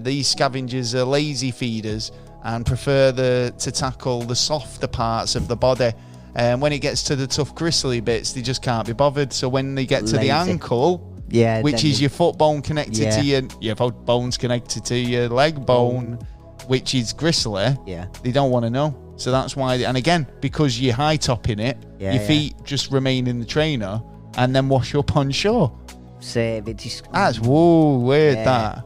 S1: These scavengers are lazy feeders and prefer to tackle the softer parts of the body. When it gets to the tough gristly bits, they just can't be bothered. So when they get to the ankle, which is your foot bone connected to your foot bone's connected to your leg bone, which is gristly, they don't want to know. So that's why, and again, because you're high topping it, your feet just remain in the trainer and then wash up on shore. That's weird, that.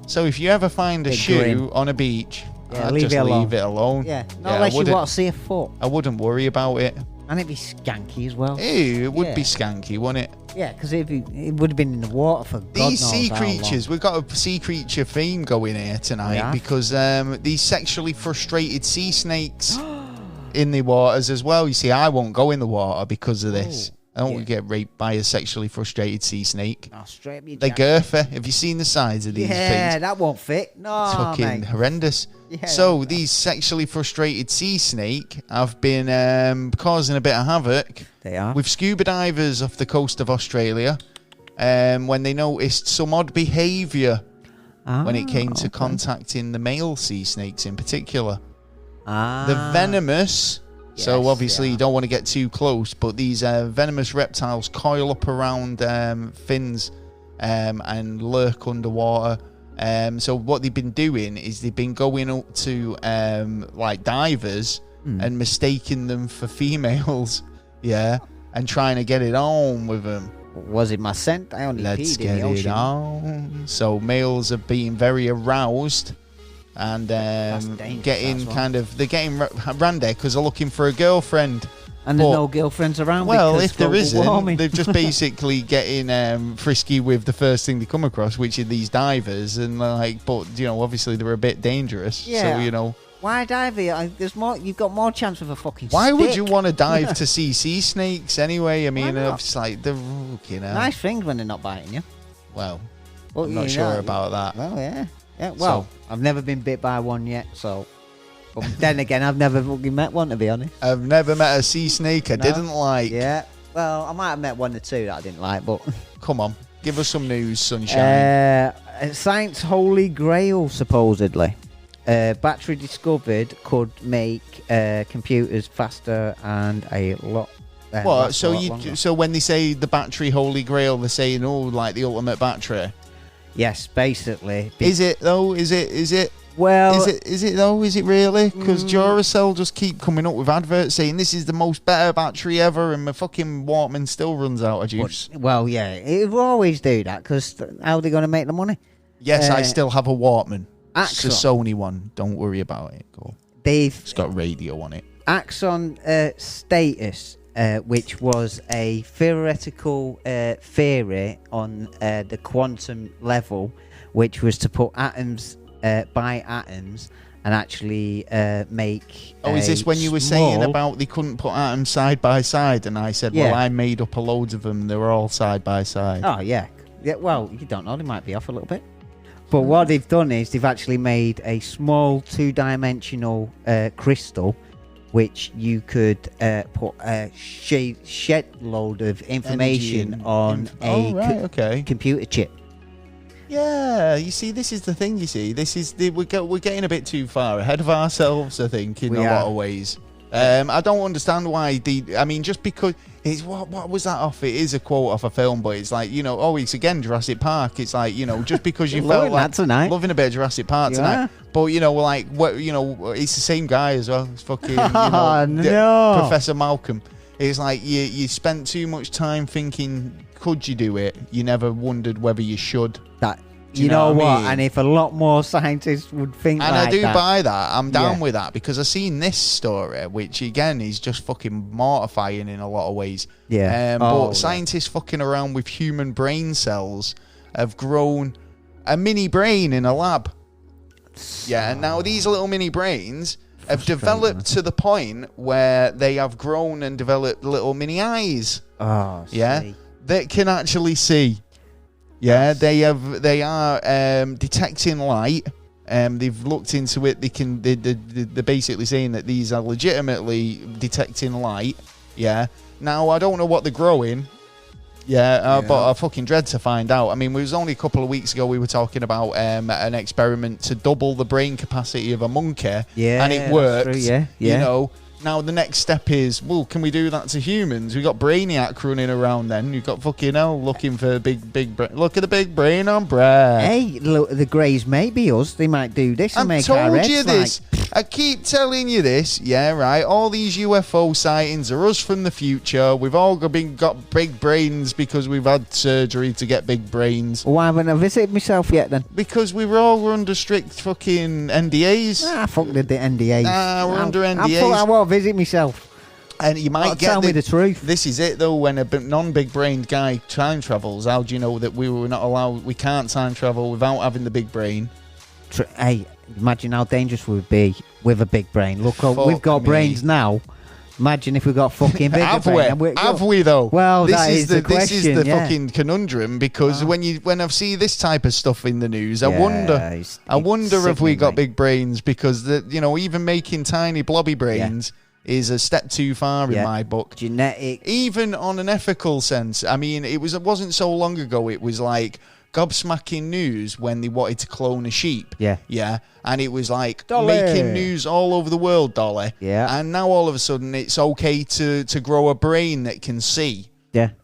S1: So if you ever find a shoe on a beach, I'd just leave it alone.
S2: Unless you want to see a foot.
S1: I wouldn't worry about it.
S2: And it'd be skanky as well.
S1: Ew, it would be skanky, wouldn't it?
S2: Yeah, because it would have been in the water for God knows
S1: These sea creatures, we've got a sea creature theme going here tonight because these sexually frustrated sea snakes in the waters as well. You see, I won't go in the water because of this. I don't want to get raped by a sexually frustrated sea snake.
S2: Straight up your
S1: They're girthy. Have you seen the size of these things?
S2: Yeah, that won't fit. No,
S1: it's fucking horrendous. Yeah, so these sexually frustrated sea snake have been causing a bit of havoc.
S2: They are.
S1: With scuba divers off the coast of Australia when they noticed some odd behaviour when it came to contacting the male sea snakes in particular. The venomous... So obviously you don't want to get too close, but these venomous reptiles coil up around fins and lurk underwater. So what they've been doing is they've been going up to like divers and mistaking them for females, and trying to get it on with them.
S2: Was it my scent? I only peed in the ocean.
S1: Let's get it on. So males are being very aroused. And they're getting randy because they're looking for a girlfriend.
S2: And there's no girlfriends around.
S1: Well, if there isn't, they're just basically getting frisky with the first thing they come across, which are these divers. And but obviously they're a bit dangerous.
S2: Yeah.
S1: So
S2: why dive here? There's more. You've got more chance with a fucking.
S1: Why
S2: stick.
S1: would you want to dive to see sea snakes anyway? I mean, it's like they're
S2: nice things when they're not biting you.
S1: Well, I'm not sure about that.
S2: Well, yeah. Yeah, well, I've never been bit by one yet, so... But then again, I've never fucking met one, to be honest.
S1: I've never met a sea snake I didn't like.
S2: Yeah, well, I might have met one or two that I didn't like, but...
S1: Come on, give us some news, sunshine.
S2: Science Holy Grail, supposedly. Battery discovered could make computers faster and a lot
S1: What? So when they say the battery holy grail, they're saying, like the ultimate battery.
S2: Yes, basically.
S1: Is it though? Is it?
S2: Well,
S1: is it though? Is it really? Because Duracell just keep coming up with adverts saying this is the most better battery ever, and my fucking Walkman still runs out of juice.
S2: Well, yeah, it will always do that because how are they going to make the money?
S1: Yes, I still have a Walkman.
S2: Axon.
S1: It's a Sony one. Don't worry about it. Go. It's got radio on it.
S2: Axon Status, which was a theoretical theory on the quantum level, which was to put atoms by atoms and actually make.
S1: Is this when you were saying about they couldn't put atoms side by side? And I said, well, I made up a loads of them. They were all side by side.
S2: Oh, yeah. Well, you don't know. They might be off a little bit. But what they've done is they've actually made a small two-dimensional crystal, which you could put a shed load of information on a computer chip.
S1: Yeah, you see, this is the thing. You see, we're getting a bit too far ahead of ourselves, I think, in a lot of ways. I don't understand why just because it's what was that off? It is a quote off a film, but it's like, it's again Jurassic Park. It's like, just because you felt like loving a bit of Jurassic Park tonight, but it's the same guy as well. It's fucking Professor Malcolm. It's like you spent too much time thinking, could you do it? You never wondered whether you should.
S2: You know what? I mean? And if a lot more scientists would think
S1: and I do buy that. I'm down with that because I've seen this story, which again is just fucking mortifying in a lot of ways.
S2: Yeah.
S1: But scientists fucking around with human brain cells have grown a mini brain in a lab. Yeah. And now these little mini brains have developed to the point where they have grown and developed little mini eyes.
S2: Oh,
S1: yeah. That can actually see. Yeah, they are detecting light. They've looked into it. They're basically saying that these are legitimately detecting light. Yeah. Now I don't know what they're growing. But I fucking dread to find out. I mean, it was only a couple of weeks ago we were talking about an experiment to double the brain capacity of a monkey. Yeah, and it worked. True, yeah. Now the next step is, well, can we do that to humans? We've got Brainiac running around then. You've got fucking hell looking for big brain. Look at the big brain on Brad.
S2: Hey, look, the Greys may be us. They might do this and make our heads. I told you this.
S1: I keep telling you this. Yeah, right. All these UFO sightings are us from the future. We've all got big brains because we've had surgery to get big brains.
S2: Why haven't I visited myself yet then?
S1: Because we were all under strict fucking NDAs.
S2: Fuck the NDAs.
S1: We're under NDAs.
S2: I won't visit myself.
S1: And you might
S2: tell me the truth.
S1: This is it though. When a non-big brained guy time travels, how do you know that we were not allowed? We can't time travel without having the big brain.
S2: Hey, imagine how dangerous we would be with a big brain. Look, we've got brains now. Imagine if we got fucking bigger brain.
S1: Have we though?
S2: Well, this is the question.
S1: This is the fucking conundrum because when I see this type of stuff in the news, I wonder if we got big brains because even making tiny blobby brains is a step too far in my book.
S2: Genetic,
S1: even on an ethical sense. I mean, it wasn't so long ago. It was like gobsmacking news when they wanted to clone a sheep. Yeah. And it was like making news all over the world, Dolly.
S2: Yeah.
S1: And now all of a sudden it's okay to grow a brain that can see.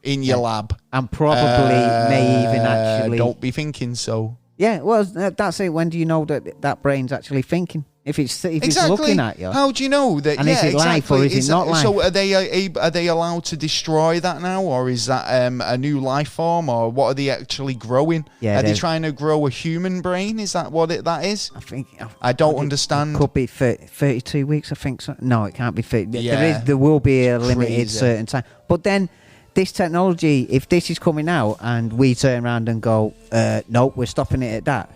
S1: In your lab.
S2: And probably may even actually.
S1: Don't be thinking so.
S2: Yeah, well, that's it. When do you know that brain's actually thinking? If it's looking at you.
S1: How do you know that?
S2: And is it life or is it not life?
S1: So are they allowed to destroy that now, or is that a new life form, or what are they actually growing? Are they trying to grow a human brain? Is that what that is? I don't understand.
S2: It could be 32 weeks. I think so. No, it can't be 30. There will be a limited certain time. But then this technology, if this is coming out and we turn around and go, no, we're stopping it at that.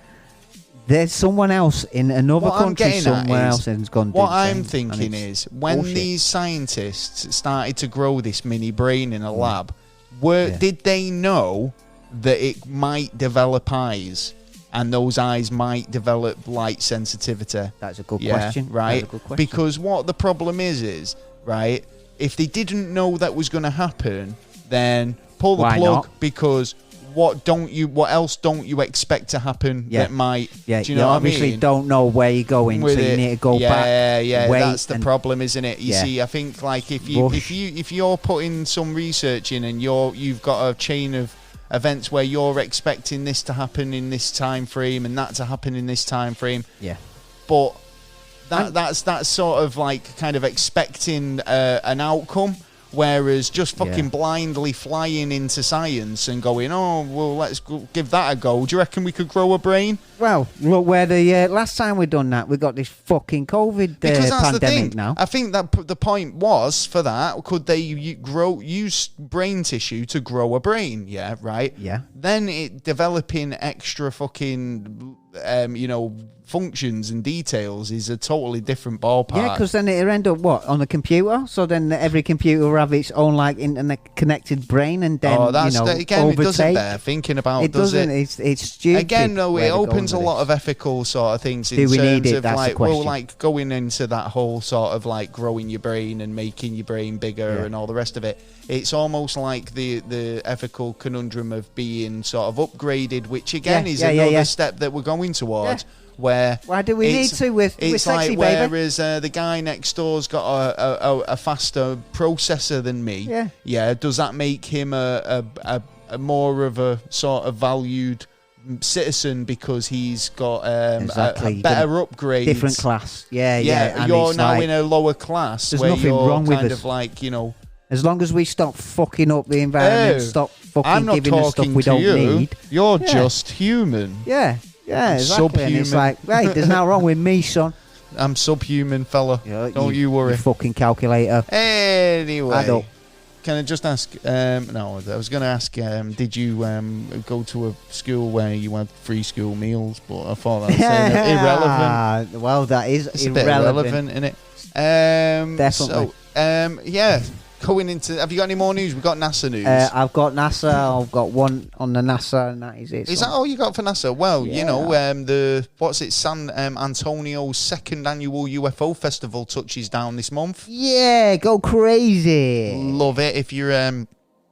S2: There's someone else in another country somewhere else has gone.
S1: What I'm thinking is when these scientists started to grow this mini brain in a lab, did they know that it might develop eyes and those eyes might develop light sensitivity?
S2: That's a good question.
S1: Right?
S2: That's a good question.
S1: Because what the problem is, right, if they didn't know that was going to happen, then pull the plug because what else don't you expect to happen that might?
S2: Yeah,
S1: do you know what
S2: obviously
S1: I mean?
S2: Don't know where you're going, so you need to go back.
S1: Yeah, that's the problem, isn't it? You see, I think like if you're putting some research in and you've got a chain of events where you're expecting this to happen in this time frame and that to happen in this time frame.
S2: Yeah,
S1: but that's sort of like kind of expecting an outcome. Whereas just fucking blindly flying into science and going, oh, well, let's give that a go. Do you reckon we could grow a brain?
S2: Well, look where the last time we done that, we got this fucking COVID
S1: because that's
S2: pandemic
S1: the thing.
S2: now.
S1: I think that the point was for that, could they use brain tissue to grow a brain? Yeah, right?
S2: Yeah.
S1: Then it developing extra fucking, functions and details is a totally different ballpark.
S2: Yeah, because then it'll end up on a computer. So then every computer will have its own like internet connected brain, and then
S1: again,
S2: overtake.
S1: It doesn't bear thinking about.
S2: It doesn't. It's stupid.
S1: Again, though, it opens a lot of ethical sort of things in terms of like, well, like going into that whole sort of like growing your brain and making your brain bigger and all the rest of it. It's almost like the ethical conundrum of being sort of upgraded, which again is another step that we're going towards.
S2: Yeah.
S1: Why
S2: do we need to with
S1: it's
S2: sexy
S1: like
S2: baby?
S1: Whereas the guy next door's got a faster processor than me. Yeah. Does that make him a more of a sort of valued citizen because he's got a better upgrade,
S2: different class? Yeah.
S1: You're now in a lower class.
S2: There's
S1: where
S2: nothing
S1: you're
S2: wrong with
S1: kind
S2: us.
S1: of like
S2: as long as we stop fucking up the environment, stop fucking giving us stuff we don't need.
S1: You're just human.
S2: Yeah, exactly.
S1: Subhuman.
S2: And it's like, hey, there's nothing wrong with me, son.
S1: I'm subhuman, fella. Don't you worry.
S2: You fucking calculator.
S1: Anyway, can I just ask? No, I was going to ask. Did you go to a school where you had free school meals? But I thought that was irrelevant.
S2: Well, that is
S1: it's irrelevant, isn't it?
S2: Definitely.
S1: So, going into, have you got any more news? We've got NASA news.
S2: I've got NASA. I've got one on the NASA, and that is it.
S1: Is that all you got for NASA? Well, San Antonio's second annual UFO festival touches down this month.
S2: Yeah, go crazy.
S1: Love it. If you're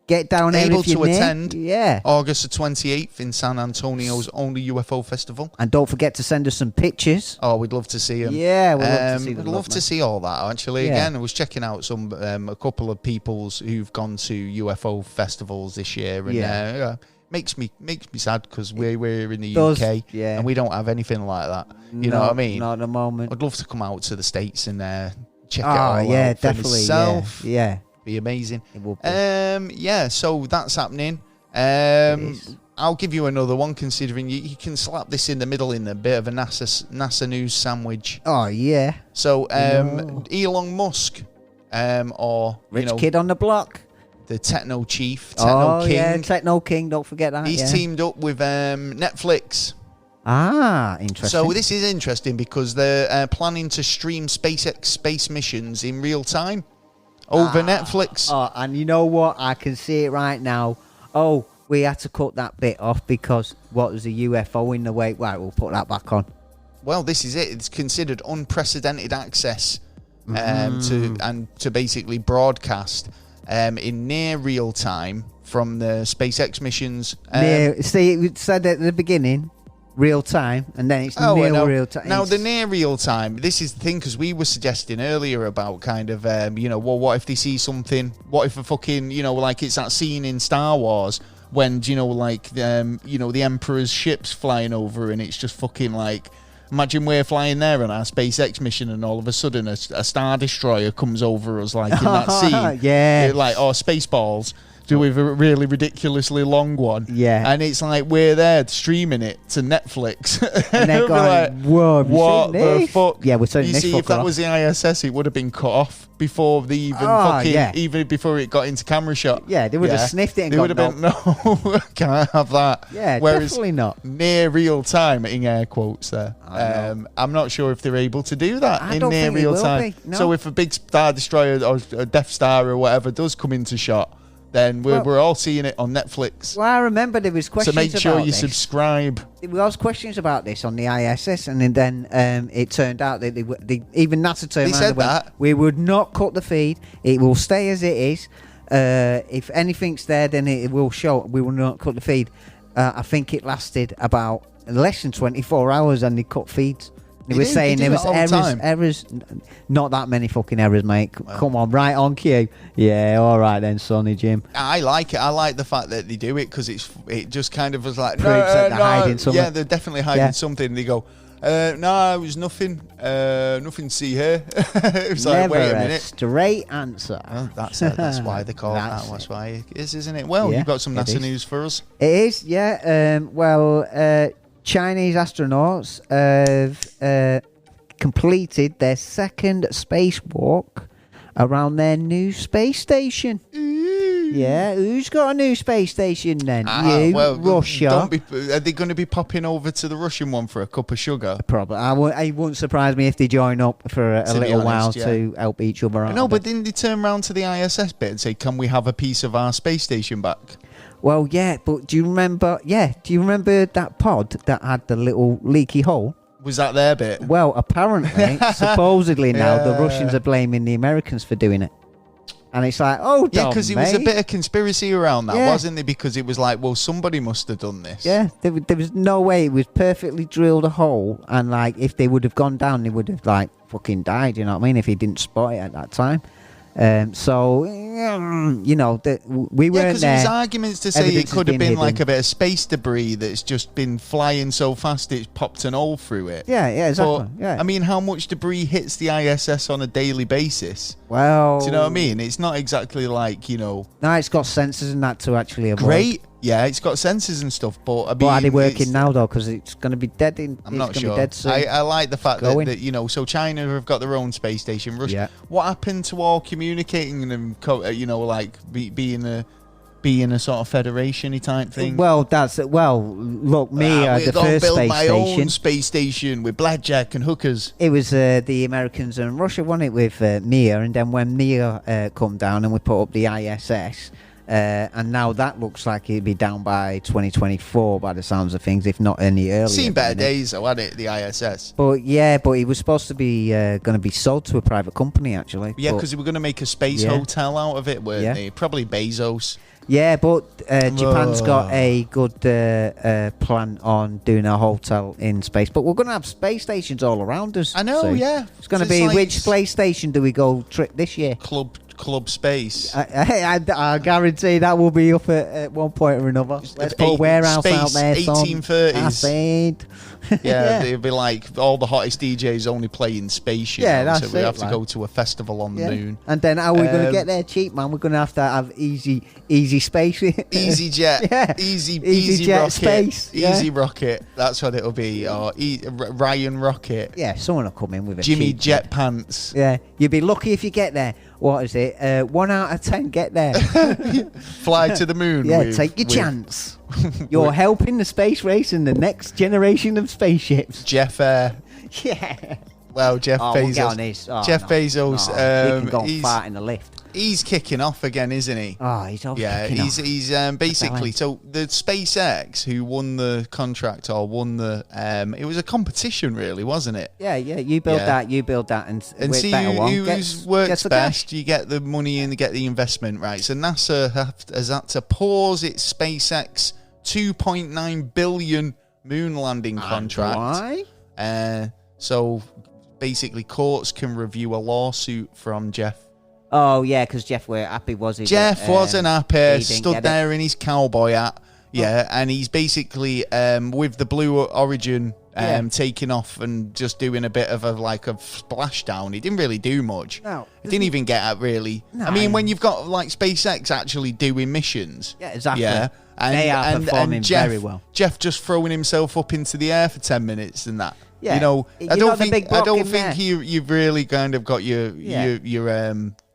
S2: get down there
S1: able to attend.
S2: Yeah,
S1: August the 28th in San Antonio's only UFO festival.
S2: And don't forget to send us some pictures.
S1: Oh, we'd love to see them.
S2: Yeah, we'd love to see them.
S1: We'd love to see all that. Actually, again, I was checking out a couple of people's who've gone to UFO festivals this year, and makes me sad because we're in the UK and we don't have anything like that. You know what I mean?
S2: Not at the moment.
S1: I'd love to come out to the States and check it all out for myself.
S2: Yeah.
S1: Be amazing.
S2: It will be.
S1: So that's happening. I'll give you another one, considering you can slap this in the middle in a bit of a NASA news sandwich.
S2: Oh yeah.
S1: So Elon Musk, or
S2: rich kid on the block,
S1: the Techno Chief, Techno King.
S2: Yeah, Techno King. Don't forget that.
S1: He's teamed up with Netflix.
S2: Interesting.
S1: So this is interesting because they're planning to stream SpaceX space missions in real time. Over Netflix.
S2: Oh, and you know what? I can see it right now. Oh, we had to cut that bit off because what was a UFO in the way? Right, we'll put that back on.
S1: Well, this is it. It's considered unprecedented access to basically broadcast in near real time from the SpaceX missions.
S2: See, it said at the beginning, real time, and then it's near real time.
S1: Now, the near real time, this is the thing, because we were suggesting earlier about kind of, what if they see something? What if a fucking, like it's that scene in Star Wars when, the Emperor's ship's flying over and it's just fucking like, imagine we're flying there on our SpaceX mission and all of a sudden a Star Destroyer comes over us, like in that scene.
S2: Yeah.
S1: Or Spaceballs. With a really ridiculously long one.
S2: Yeah.
S1: And it's like we're there streaming it to Netflix.
S2: And they're going, like, whoa,
S1: what the fuck?
S2: Yeah, we're turning this
S1: fucker. You see, if that was the ISS, it would have been cut off before they even before it got into camera shot.
S2: Yeah, they would have sniffed it and
S1: they would have been, no, can't have that.
S2: Yeah,
S1: whereas
S2: definitely not.
S1: Near real time, in air quotes there. I'm not sure if they're able to do that in near real time.
S2: No.
S1: So if a big Star Destroyer or a Death Star or whatever does come into shot, then we're all seeing it on Netflix.
S2: Well, I remember there was questions about this.
S1: So make sure you subscribe.
S2: There was questions about this on the ISS, and then it turned out that even NASA turned around and went, we would not cut the feed. It will stay as it is. If anything's there, then it will show. We will not cut the feed. I think it lasted about less than 24 hours, and they cut feeds. They were saying there was errors. Not that many fucking errors, mate. Well, come on, right on cue. Yeah, all right then, Sonny Jim.
S1: I like it. I like the fact that they do it because it just kind of was like
S2: proves that they're hiding something.
S1: Yeah, they're definitely hiding something. They go, no, it was nothing. Nothing to see here. It was
S2: Never
S1: like, wait a minute.
S2: Straight answer.
S1: Well, that's why they call it that. That's why it is, isn't it? Well, you've got some NASA news for us.
S2: It is, yeah. Chinese astronauts have completed their second spacewalk around their new space station. Yeah, who's got a new space station then? Russia.
S1: Are they going to be popping over to the Russian one for a cup of sugar?
S2: Probably. It wouldn't surprise me if they join up for a little while to help each other out.
S1: No, but didn't they turn around to the ISS bit and say, can we have a piece of our space station back?
S2: Well, yeah, but do you remember that pod that had the little leaky hole?
S1: Was that their bit?
S2: Well, apparently, supposedly now, the Russians are blaming the Americans for doing it. And it's like,
S1: because it was a bit of conspiracy around that, wasn't there? Because it was like, well, somebody must have done this.
S2: Yeah, there was no way. It was perfectly drilled a hole, and like, if they would have gone down, they would have like fucking died. You know what I mean? If he didn't spot it at that time. So we weren't there.
S1: Because there's arguments to say it could have been like a bit of space debris that's just been flying so fast it's popped an hole through it.
S2: Yeah, exactly.
S1: But, I mean, how much debris hits the ISS on a daily basis?
S2: Well,
S1: do you know what I mean? It's not exactly like,
S2: No, it's got sensors and that to actually avoid.
S1: Great. Yeah, it's got sensors and stuff, but I mean...
S2: But are they working now, though? Because it's going to be dead
S1: I'm not sure. I like the fact that, so China have got their own space station. Russia. Yeah. What happened to all communicating and, being a sort of federation-y type thing?
S2: Well, look, the first
S1: build
S2: space
S1: my
S2: station.
S1: Own space station with blackjack and hookers.
S2: It was the Americans and Russia, wasn't it, with Mir, and then when Mir come down and we put up the ISS... and now that looks like it'd be down by 2024 by the sounds of things, if not any earlier.
S1: Seen better days though, hadn't it, the ISS?
S2: But it was supposed to be going to be sold to a private company, actually.
S1: Yeah, because they were going to make a space hotel out of it, weren't they? Probably Bezos.
S2: Yeah, but Japan's got a good plan on doing a hotel in space. But we're going to have space stations all around us.
S1: I know, yeah.
S2: It's going to be, which space station do we go trick this year?
S1: Club Space.
S2: I guarantee that will be up at one point or another. Let's put a warehouse out there.
S1: 1830s. They'll be like all the hottest DJs only playing space.
S2: That's
S1: so we have to go to a festival on the moon.
S2: And then how are we going to get there cheap, man? We're going to have easy space.
S1: Easy jet. Easy
S2: jet
S1: rocket.
S2: Space.
S1: Easy rocket. That's what it'll be. Or Ryan Rocket.
S2: Yeah, someone will come in with a
S1: Jimmy
S2: cheap
S1: Jet Pants.
S2: Yeah, you'll be lucky if you get there. What is it? 1 out of 10 get there.
S1: Fly to the moon.
S2: Take your chance. You're helping the space race and the next generation of spaceships.
S1: Jeff Air.
S2: Yeah.
S1: Well, Jeff Bezos.
S2: We'll get on this.
S1: Bezos.
S2: He can go fart in the lift.
S1: He's kicking off again, isn't he?
S2: Oh, he's off.
S1: Yeah, he's basically so the SpaceX who won the contract or won the it was a competition really, wasn't it?
S2: Yeah. You build that, and
S1: see who works best. You get the money and get the investment, right? So NASA has had to pause its SpaceX $2.9 billion moon landing contract.
S2: Why?
S1: So basically, courts can review a lawsuit from Jeff.
S2: Oh, yeah, because Jeff weren't happy, was he?
S1: Jeff wasn't happy, stood there in his cowboy hat, and he's basically, with the Blue Origin taking off and just doing a bit of a splashdown. He didn't really do much.
S2: No.
S1: He didn't even get out, really. No. I mean, when you've got, SpaceX actually doing missions.
S2: Yeah, exactly.
S1: Yeah. And,
S2: they are performing very well.
S1: Jeff just throwing himself up into the air for 10 minutes and that.
S2: Yeah.
S1: I don't think you've really kind of got your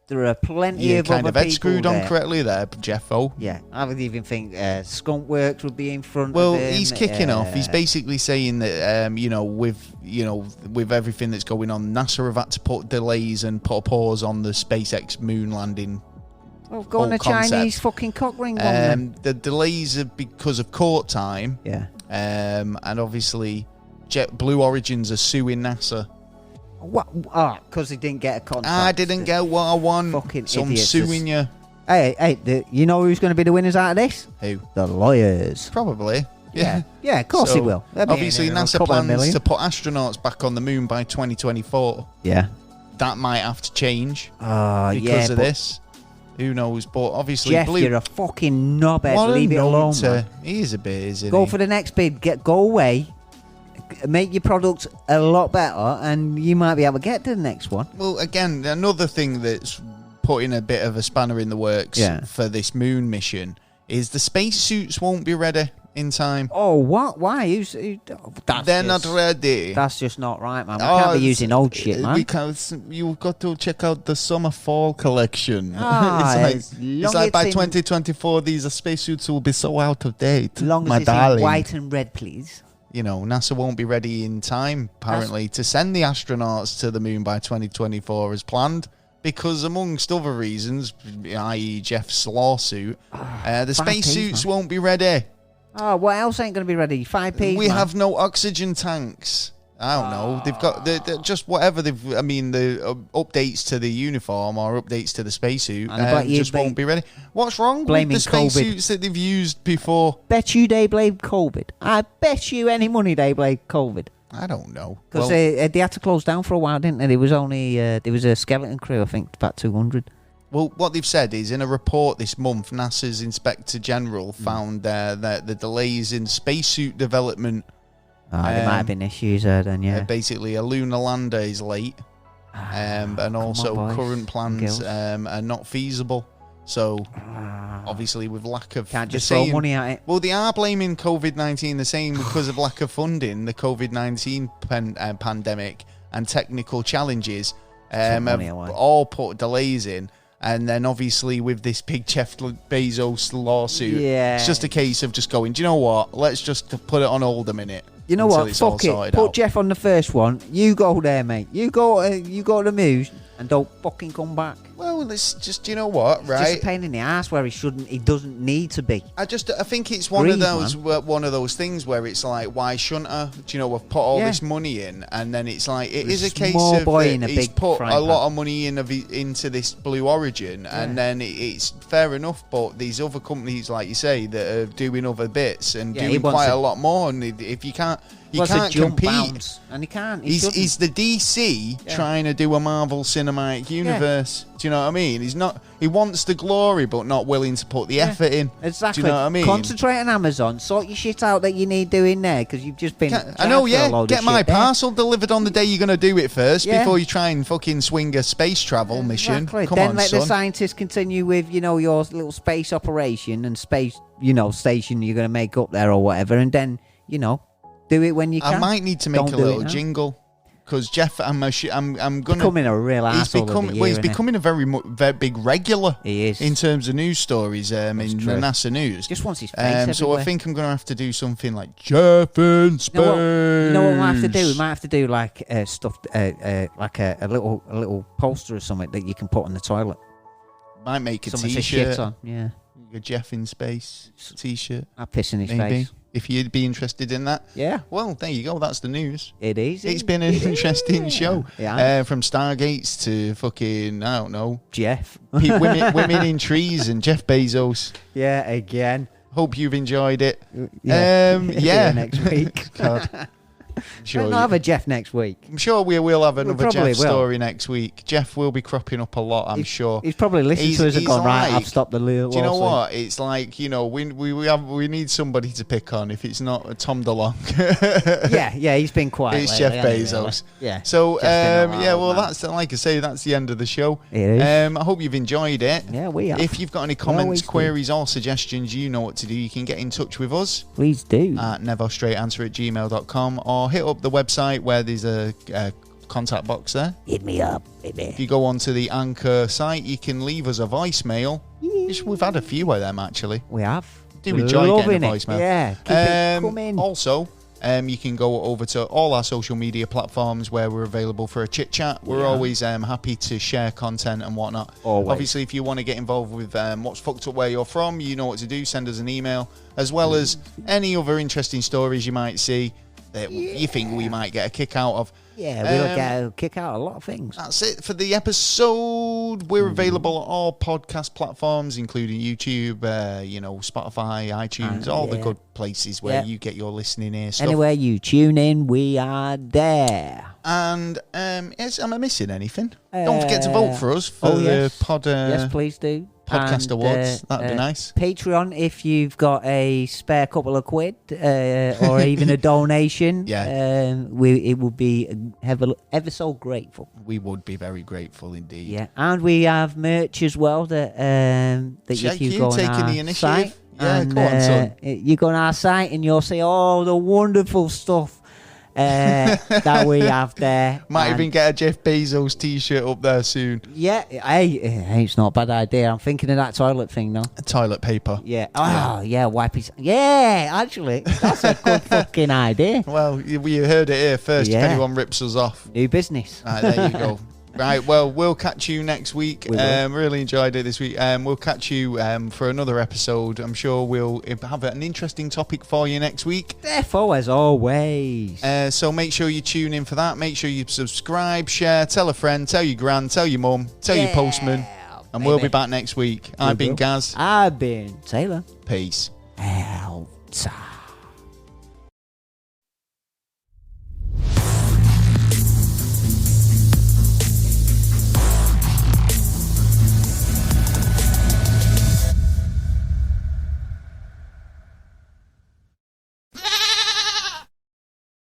S2: there are plenty of
S1: kind
S2: other
S1: of head
S2: people
S1: screwed
S2: there.
S1: on correctly there, Jeffo.
S2: Yeah, I would even think Skunk Works would be in front of him.
S1: Well, he's kicking off. He's basically saying that, with everything that's going on, NASA have had to put delays and put a pause on the SpaceX moon landing.
S2: Well, go on a Chinese fucking cock ring one.
S1: The delays are because of court time.
S2: Yeah.
S1: And obviously, Blue Origins are suing NASA.
S2: What? Because he didn't get a contract.
S1: I didn't get what I want.
S2: Fucking
S1: so
S2: idiots.
S1: I'm suing you.
S2: Hey, you know who's going to be the winners out of this?
S1: Who?
S2: The lawyers.
S1: Probably.
S2: Yeah, of course
S1: So,
S2: it will.
S1: Obviously, NASA plans to put astronauts back on the moon by 2024.
S2: Yeah.
S1: That might have to change
S2: because
S1: of this. Who knows? But obviously,
S2: Jeff, you're a fucking knobhead. Leave it alone, man.
S1: He is a bit, isn't he?
S2: Go for the next bid. Go away. Make your product a lot better, and you might be able to get to the next one.
S1: Well, again, another thing that's putting a bit of a spanner in the works for this moon mission is the spacesuits won't be ready in time.
S2: Oh, what? Why?
S1: They're not ready.
S2: That's just not right, man. We can't be using old shit, man.
S1: Because you've got to check out the summer-fall collection.
S2: It's
S1: like by 2024, these spacesuits will be so out of date.
S2: Long as it's in white and red, please.
S1: You know, NASA won't be ready in time, apparently, to send the astronauts to the moon by 2024 as planned. Because amongst other reasons, i.e. Jeff's lawsuit, the spacesuits won't be ready.
S2: Oh, what else ain't going to be ready? 5p.
S1: We have no oxygen tanks. I don't know. They've got just whatever the updates to the uniform or updates to the spacesuit just won't be ready. What's wrong with the spacesuits that they've used before?
S2: Bet you they blame COVID. I bet you any money they blame COVID.
S1: I don't know.
S2: Because they had to close down for a while, didn't they? There was only there was a skeleton crew, I think, about 200.
S1: Well, what they've said is, in a report this month, NASA's Inspector General found that the delays in spacesuit development...
S2: there might have been issues there then, yeah.
S1: Basically, a lunar lander is late, and also current plans are not feasible. So, obviously, with lack of...
S2: Can't just throw money at it.
S1: Well, they are blaming COVID-19 the same because of lack of funding. The COVID-19 pandemic and technical challenges have all put delays in. And then, obviously, with this big Jeff Bezos lawsuit, it's just a case of just going, do you know what? Let's just put it on hold a minute.
S2: You know what? Fuck it. Put Jeff on the first one. You go there, mate. You go to the moon and don't fucking come back.
S1: Well, it's just, you know what, right?
S2: It's just a pain in the ass where he doesn't need to be.
S1: I think it's one of those things where it's like, why shouldn't I? Do you know, we've put all this money in, and then it's like, it is a case of he's put a lot of money into this Blue Origin, and then it's fair enough, but these other companies, like you say, that are doing other bits and doing quite a lot more, and if you can't... You can't compete,
S2: and he can't.
S1: He's the DC trying to do a Marvel Cinematic Universe. Do you know what I mean? He wants the glory, but not willing to put the effort in.
S2: Exactly.
S1: Do you know what I mean?
S2: Concentrate on Amazon. Sort your shit out that you need doing there, because you've just been.
S1: I know. Get my parcel delivered on the day you're going to do it first, before you try and fucking swing a space travel mission.
S2: Exactly.
S1: Come
S2: then
S1: on,
S2: let
S1: son.
S2: the scientists continue with your little space operation and space station you're going to make up there or whatever, and then do it when you can.
S1: I might need to make a little jingle, because Jeff, I'm gonna
S2: becoming a real asshole.
S1: He's becoming a very big regular.
S2: He is
S1: in terms of news stories in the NASA news.
S2: Just wants his face
S1: so I think I'm gonna have to do something like Jeff in space.
S2: You know what we might have to do? We might have to do like stuff, like a little poster or something that you can put on the toilet.
S1: Might make a
S2: T-shirt.
S1: T-shirt
S2: On. Yeah,
S1: a Jeff in space T-shirt.
S2: I'll piss in his face.
S1: If you'd be interested in that.
S2: Yeah.
S1: Well, there you go. That's the news.
S2: It is.
S1: It's been an interesting show.
S2: Yeah.
S1: From Stargates to fucking, I don't know.
S2: Jeff.
S1: women in trees and Jeff Bezos.
S2: Yeah, again.
S1: Hope you've enjoyed it.
S2: Yeah. Next week.
S1: God.
S2: We'll have a Jeff next week.
S1: I'm sure we will have another Jeff story next week. Jeff will be cropping up a lot, I'm sure.
S2: He's probably listened to us and gone, right, I've stopped the little.
S1: Do you know what? It's like, we need somebody to pick on if it's not Tom DeLonge.
S2: yeah, he's been quiet.
S1: It's Jeff Bezos.
S2: Yeah.
S1: So, that's, like I say, that's the end of the show.
S2: It is.
S1: I hope you've enjoyed it.
S2: Yeah, we have.
S1: If you've got any comments, queries, or suggestions, you know what to do. You can get in touch with us.
S2: Please do.
S1: At neverstraightanswer@gmail.com, or hit up the website where there's a contact box there.
S2: Hit me up, baby.
S1: If you go onto the Anchor site, you can leave us a voicemail. We've had a few of them, actually.
S2: We have.
S1: Do enjoy getting a voicemail.
S2: Yeah, keep it coming.
S1: Also, you can go over to all our social media platforms where we're available for a chit chat. We're always happy to share content and whatnot.
S2: Always.
S1: Obviously, if you want to get involved with what's fucked up where you're from, you know what to do. Send us an email, as well as any other interesting stories you might see that you think we might get a kick out of.
S2: Yeah, we'll get a kick out of a lot of things.
S1: That's it for the episode. We're available on all podcast platforms, including YouTube, Spotify, iTunes, all the good places where you get your listening ear stuff.
S2: Anywhere you tune in, we are there.
S1: And am I missing anything? Don't forget to vote for us for the pod.
S2: Yes, please do.
S1: Podcast awards. That'd be nice.
S2: Patreon, if you've got a spare couple of quid or even a donation, it would be ever so grateful.
S1: We would be very grateful indeed.
S2: Yeah, and we have merch as well that if you go on our site.
S1: Yeah, go on, son.
S2: You go on our site and you'll see all the wonderful stuff that we have there.
S1: Might even get a Jeff Bezos t-shirt up there soon.
S2: Yeah, hey, it's not a bad idea. I'm thinking of that toilet thing now.
S1: Toilet paper.
S2: Yeah. Oh, yeah, wipe it. Yeah, actually, that's a good fucking idea.
S1: Well, you heard it here first. If anyone rips us off.
S2: New business.
S1: There you go. Right, well, we'll catch you next week. Really enjoyed it this week. We'll catch you for another episode. I'm sure we'll have an interesting topic for you next week.
S2: Therefore, as always.
S1: So make sure you tune in for that. Make sure you subscribe, share, tell a friend, tell your gran, tell your mum, tell your postman. And we'll be back next week. I've been Gaz.
S2: I've been Taylor.
S1: Peace.
S2: Outside.